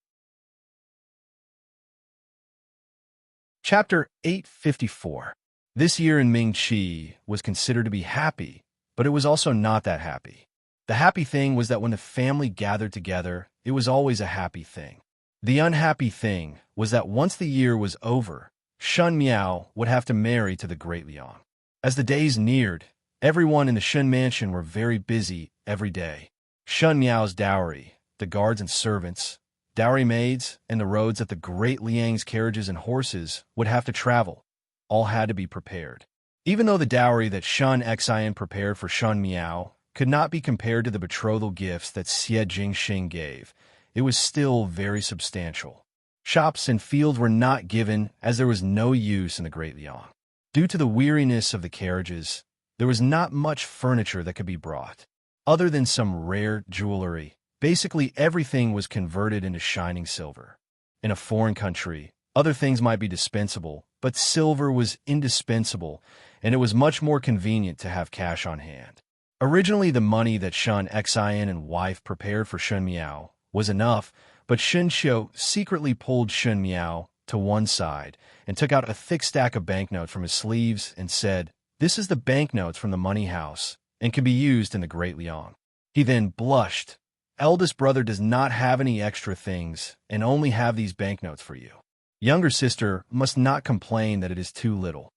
Chapter 854. This year in Ming-Chi was considered to be happy, but it was also not that happy. The happy thing was that when the family gathered together, it was always a happy thing. The unhappy thing was that once the year was over, Shun Miao would have to marry to the Great Liang. As the days neared, everyone in the Shun mansion were very busy every day. Shun Miao's dowry, the guards and servants, dowry maids, and the roads that the Great Liang's carriages and horses would have to travel, all had to be prepared. Even though the dowry that Shun Xian prepared for Shun Miao could not be compared to the betrothal gifts that Xie Jingxing gave, it was still very substantial. Shops and fields were not given as there was no use in the Great Liang. Due to the weariness of the carriages, there was not much furniture that could be brought. Other than some rare jewelry, basically everything was converted into shining silver. In a foreign country, other things might be dispensable, but silver was indispensable, and it was much more convenient to have cash on hand. Originally, the money that Shun Xian and wife prepared for Shun Miao was enough, but Shun Xiu secretly pulled Shun Miao to one side and took out a thick stack of banknotes from his sleeves and said, "This is the banknotes from the money house and can be used in the Great Liang." He then blushed. "Eldest brother does not have any extra things and only have these banknotes for you. Younger sister must not complain that it is too little."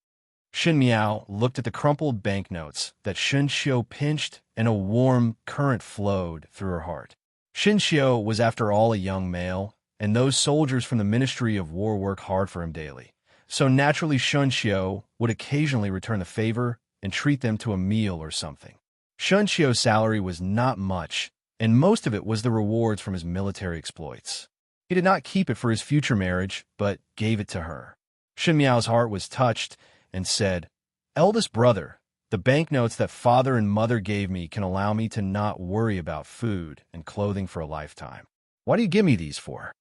Shin Miao looked at the crumpled banknotes that Shin Xiu pinched, and a warm current flowed through her heart. Shin Xiu was, after all, a young male, and those soldiers from the Ministry of War work hard for him daily. So naturally, Shin Xiu would occasionally return the favor and treat them to a meal or something. Shin Xiu's salary was not much, and most of it was the rewards from his military exploits. He did not keep it for his future marriage, but gave it to her. Shin Miao's heart was touched and said, "Eldest brother, the banknotes that father and mother gave me can allow me to not worry about food and clothing for a lifetime. Why do you give me these for?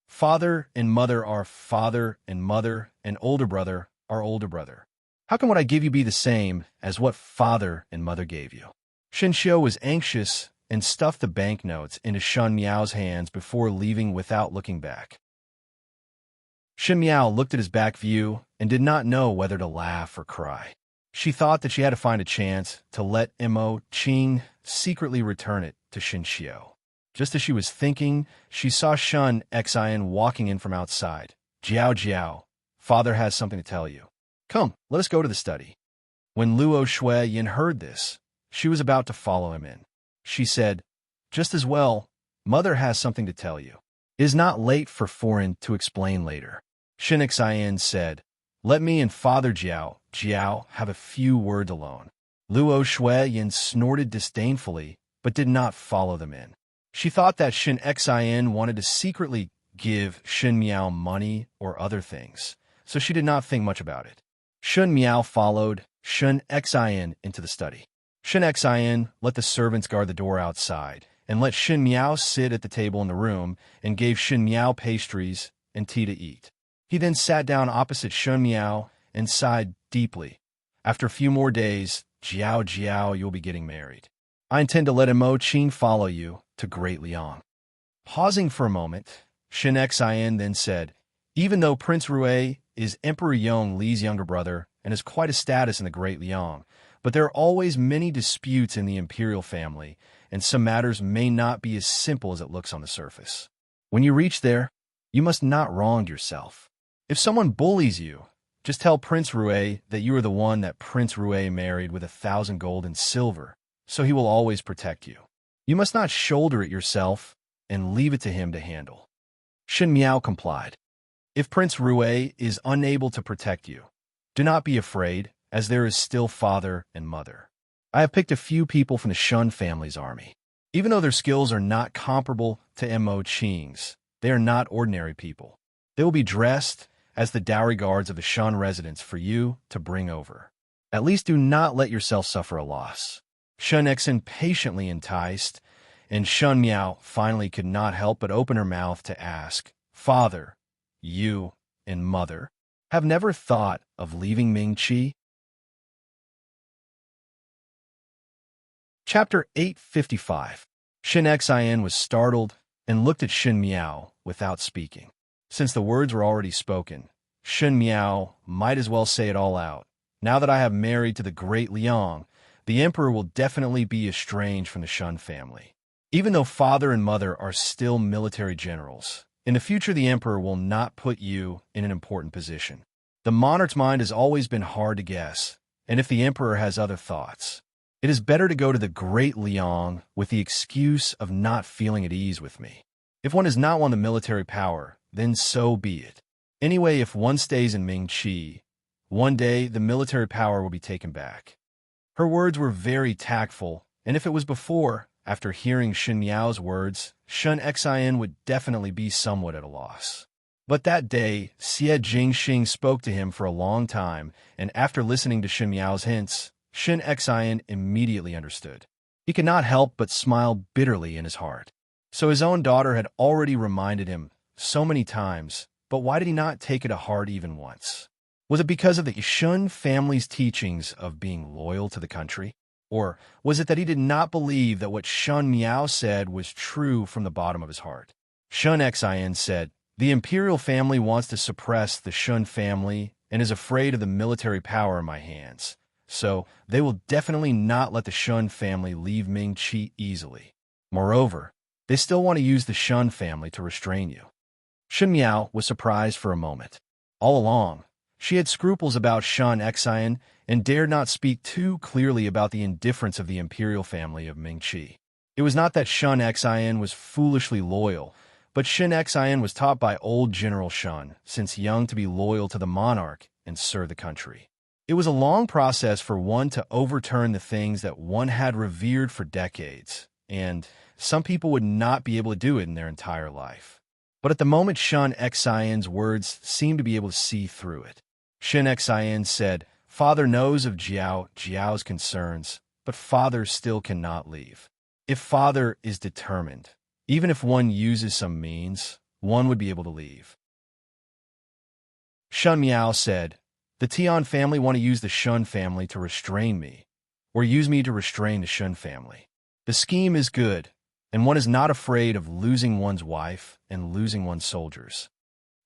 Father and mother are father and mother, and older brother are older brother. How can what I give you be the same as what father and mother gave you?" Shin Xiu was anxious and stuffed the banknotes into Shin Miao's hands before leaving without looking back. Shin Miao looked at his back view and did not know whether to laugh or cry. She thought that she had to find a chance to let Mo Qing secretly return it to Shin Xiu. Just as she was thinking, she saw Shun Xian walking in from outside. "Jiao Jiao, father has something to tell you. Come, let us go to the study." When Luo Shuiyin heard this, she was about to follow him in. She said, "Just as well, mother has something to tell you. It is not late for foreign to explain later." Shin Xian said, "Let me and Father Jiao have a few words alone." Luo Shuiyin snorted disdainfully, but did not follow them in. She thought that Shin Xian wanted to secretly give Shin Miao money or other things, so she did not think much about it. Shin Miao followed Shin Xian into the study. Shin Xian let the servants guard the door outside, and let Shin Miao sit at the table in the room, and gave Shin Miao pastries and tea to eat. He then sat down opposite Shin Miao and sighed deeply. "After a few more days, Jiao, you'll be getting married. I intend to let Mo Qing follow you to Great Liang." Pausing for a moment, Shin Xian then said, "Even though Prince Rui is Emperor Yong Li's younger brother and has quite a status in the Great Liang, but there are always many disputes in the imperial family, and some matters may not be as simple as it looks on the surface. When you reach there, you must not wrong yourself. If someone bullies you, just tell Prince Rui that you are the one that Prince Rui married with 1,000 gold and silver, so he will always protect you. You must not shoulder it yourself and leave it to him to handle." Shin Miao complied. "If Prince Rui is unable to protect you, do not be afraid, as there is still father and mother. I have picked a few people from the Shun family's army. Even though their skills are not comparable to Mo Qing's, they are not ordinary people. They will be dressed as the dowry guards of the Shun residence for you to bring over. At least do not let yourself suffer a loss." Shun Exin patiently enticed, and Shun Miao finally could not help but open her mouth to ask, "Father, you and mother have never thought of leaving Mingqi?" Chapter 855. Shin Xian was startled and looked at Shin Miao without speaking. Since the words were already spoken, Shin Miao might as well say it all out. "Now that I have married to the Great Liang, the emperor will definitely be estranged from the Shun family. Even though father and mother are still military generals, in the future the emperor will not put you in an important position. The monarch's mind has always been hard to guess, and if the emperor has other thoughts, it is better to go to the Great Liang with the excuse of not feeling at ease with me. If one does not want the military power, then so be it. Anyway, if one stays in Mingqi, one day the military power will be taken back." Her words were very tactful, and if it was before, after hearing Shin Miao's words, Shun Xian would definitely be somewhat at a loss. But that day, Xie Jingxing spoke to him for a long time, and after listening to Shin Miao's hints, Shin Xian immediately understood. He could not help but smile bitterly in his heart. So his own daughter had already reminded him so many times, but why did he not take it to heart even once? Was it because of the Shun family's teachings of being loyal to the country? Or was it that he did not believe that what Shun Miao said was true from the bottom of his heart? Shun Xian said, "The imperial family wants to suppress the Shun family and is afraid of the military power in my hands. So they will definitely not let the Shun family leave Mingqi easily. Moreover, they still want to use the Shun family to restrain you." Shin Miao was surprised for a moment. All along, She had scruples about Shun Xian and dared not speak too clearly about the indifference of the imperial family of Ming-Chi. It was not that Shun Xian was foolishly loyal, but Shun Xian was taught by old General Shun since young to be loyal to the monarch and serve the country. It was a long process for one to overturn the things that one had revered for decades, and some people would not be able to do it in their entire life. But at the moment, Shun Xian's words seemed to be able to see through it. Shun Xian said, "Father knows of Jiao's concerns, but father still cannot leave. If father is determined, even if one uses some means, one would be able to leave." Shun Miao said, "The Tian family want to use the Shun family to restrain me, or use me to restrain the Shun family. The scheme is good, and one is not afraid of losing one's wife and losing one's soldiers."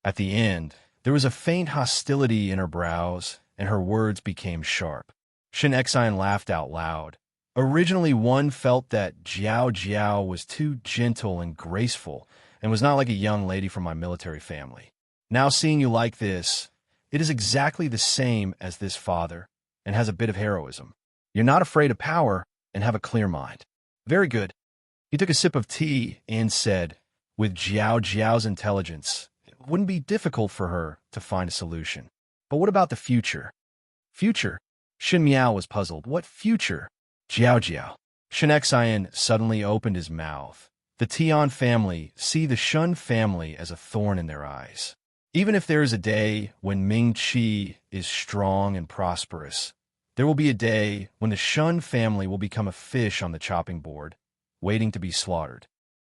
At the end, there was a faint hostility in her brows, and her words became sharp. Shun Xian laughed out loud. Originally, one felt that Jiao was too gentle and graceful, and was not like a young lady from my military family. Now seeing you like this, it is exactly the same as this father, and has a bit of heroism. You're not afraid of power, and have a clear mind. Very good. He took a sip of tea and said, with Jiao's intelligence, it wouldn't be difficult for her to find a solution. But what about the future? Future? Shun Miao was puzzled. What future? Jiao. Shun Xian suddenly opened his mouth. The Tian family see the Shun family as a thorn in their eyes. Even if there is a day when Ming-Chi is strong and prosperous, there will be a day when the Shun family will become a fish on the chopping board, waiting to be slaughtered.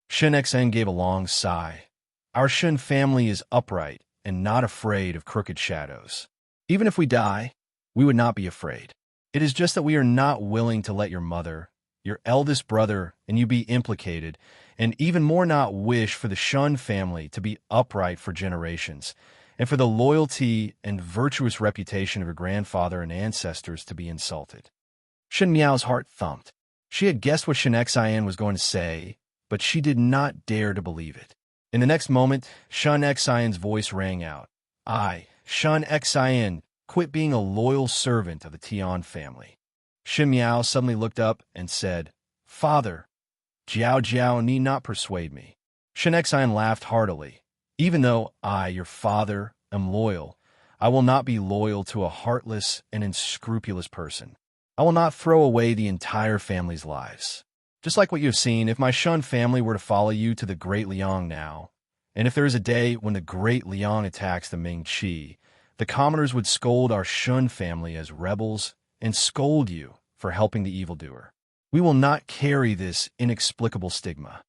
Shun Xian gave a long sigh. Our Shun family is upright and not afraid of crooked shadows. Even if we die, we would not be afraid. It is just that we are not willing to let your mother, your eldest brother, and you be implicated, and even more not wish for the Shun family to be upright for generations, and for the loyalty and virtuous reputation of your grandfather and ancestors to be insulted. Shun Miao's heart thumped. She had guessed what Shun Xian was going to say, but she did not dare to believe it. In the next moment, Shun Xian's voice rang out. I, Shun Xian, quit being a loyal servant of the Tian family. Shun Miao suddenly looked up and said, Father, Jiao need not persuade me. Shun Xian laughed heartily. Even though I, your father, am loyal, I will not be loyal to a heartless and unscrupulous person. I will not throw away the entire family's lives. Just like what you have seen, if my Shun family were to follow you to the Great Liang now, and if there is a day when the Great Liang attacks the Ming-Chi, the commoners would scold our Shun family as rebels and scold you for helping the evildoer. We will not carry this inexplicable stigma.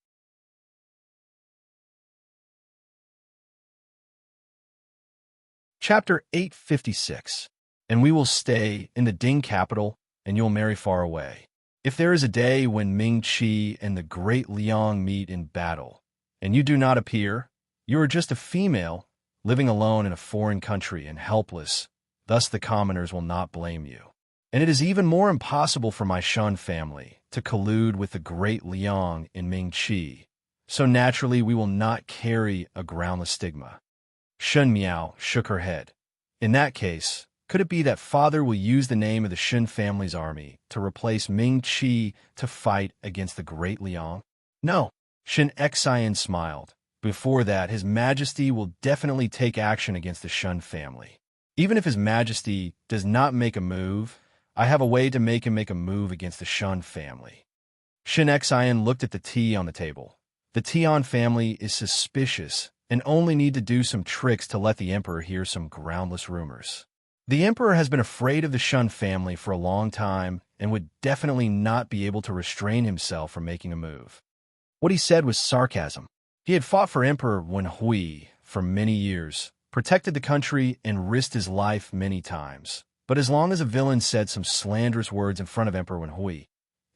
Chapter 856. And we will stay in the Ding capital, and you'll marry far away. If there is a day when Ming-Chi and the Great Liang meet in battle, and you do not appear, you are just a female living alone in a foreign country and helpless, thus the commoners will not blame you. And it is even more impossible for my Shun family to collude with the Great Liang in Ming-Chi, so naturally we will not carry a groundless stigma. Shun Miao shook her head. In that case, could it be that father will use the name of the Shun family's army to replace Ming-Chi to fight against the Great Liang? No. Shun Xian smiled. Before that, His Majesty will definitely take action against the Shun family. Even if His Majesty does not make a move, I have a way to make him make a move against the Shun family. Shun Xian looked at the tea on the table. The Tian family is suspicious and only need to do some tricks to let the Emperor hear some groundless rumors. The Emperor has been afraid of the Shun family for a long time and would definitely not be able to restrain himself from making a move. What he said was sarcasm. He had fought for Emperor Wenhui for many years, protected the country, and risked his life many times. But as long as a villain said some slanderous words in front of Emperor Wenhui,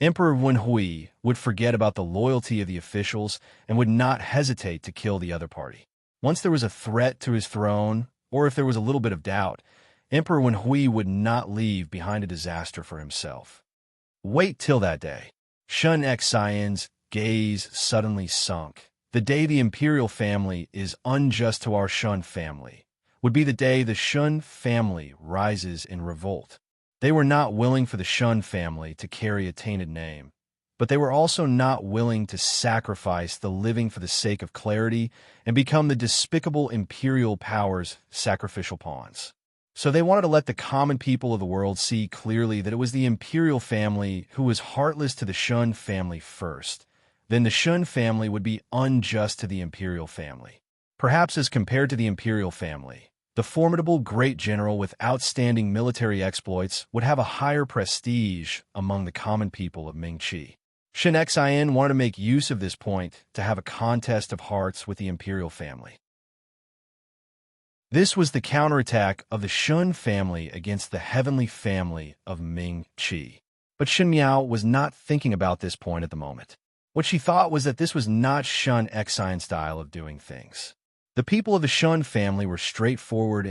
Emperor Wenhui would forget about the loyalty of the officials and would not hesitate to kill the other party. Once there was a threat to his throne, or if there was a little bit of doubt, Emperor Wenhui would not leave behind a disaster for himself. Wait till that day. Shun Xian's gaze suddenly sunk. The day the imperial family is unjust to our Shun family would be the day the Shun family rises in revolt. They were not willing for the Shun family to carry a tainted name, but they were also not willing to sacrifice the living for the sake of clarity and become the despicable imperial power's sacrificial pawns. So they wanted to let the common people of the world see clearly that it was the imperial family who was heartless to the Shun family first. Then the Shun family would be unjust to the imperial family. Perhaps as compared to the imperial family, the formidable great general with outstanding military exploits would have a higher prestige among the common people of Ming-Chi. Shin Xin wanted to make use of this point to have a contest of hearts with the imperial family. This was the counterattack of the Shun family against the heavenly family of Ming-Chi. But Shin Miao was not thinking about this point at the moment. What she thought was that this was not Shun Xian's style of doing things. The people of the Shun family were straightforward.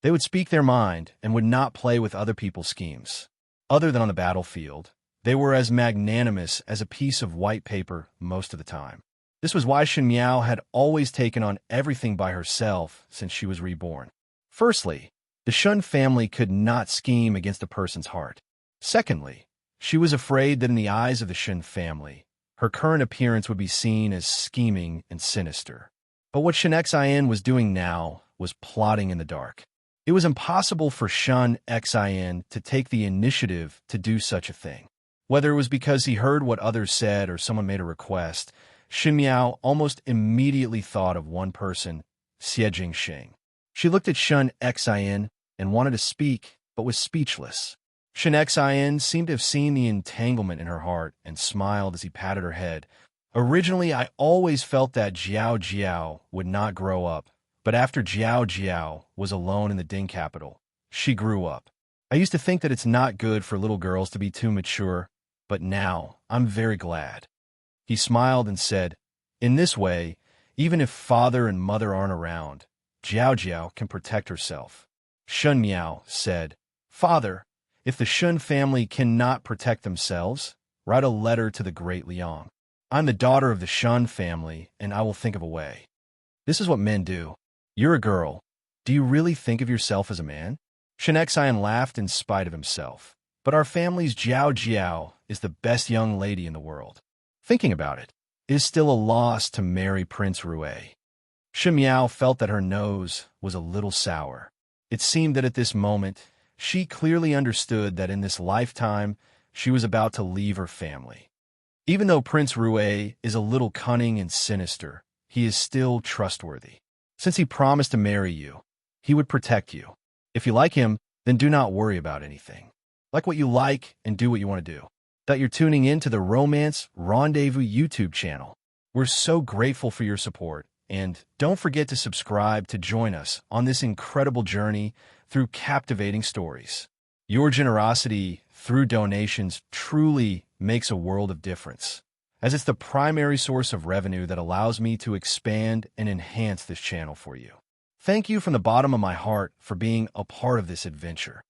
They would speak their mind and would not play with other people's schemes. Other than on the battlefield, they were as magnanimous as a piece of white paper most of the time. This was why Shin Miao had always taken on everything by herself since she was reborn. Firstly, the Shun family could not scheme against a person's heart. Secondly, she was afraid that in the eyes of the Shun family, her current appearance would be seen as scheming and sinister. But what Shin Xian was doing now was plotting in the dark. It was impossible for Shin Xian to take the initiative to do such a thing. Whether it was because he heard what others said or someone made a request, Shin Miao almost immediately thought of one person, Xie Jingxing. She looked at Shin Xian and wanted to speak, but was speechless. Shin Xian seemed to have seen the entanglement in her heart and smiled as he patted her head. Originally, I always felt that Jiao Jiao would not grow up, but after Jiao Jiao was alone in the Ding capital, she grew up. I used to think that it's not good for little girls to be too mature, but now I'm very glad. He smiled and said, in this way, even if father and mother aren't around, Jiao Jiao can protect herself. Shun Miao said, Father, if the Shun family cannot protect themselves, write a letter to the great Liang. I'm the daughter of the Shun family, and I will think of a way. This is what men do. You're a girl. Do you really think of yourself as a man? Shin Xian laughed in spite of himself. But our family's Jiao Jiao is the best young lady in the world. Thinking about it, it is still a loss to marry Prince Rue. Shin Miao felt that her nose was a little sour. It seemed that at this moment, she clearly understood that in this lifetime, she was about to leave her family. Even though Prince Rue is a little cunning and sinister, he is still trustworthy. Since he promised to marry you, he would protect you. If you like him, then do not worry about anything. Like what you like and do what you want to do. That you're tuning in to the Romance Rendezvous YouTube channel. We're so grateful for your support, and don't forget to subscribe to join us on this incredible journey through captivating stories. Your generosity through donations truly makes a world of difference, as it's the primary source of revenue that allows me to expand and enhance this channel for you. Thank you from the bottom of my heart for being a part of this adventure.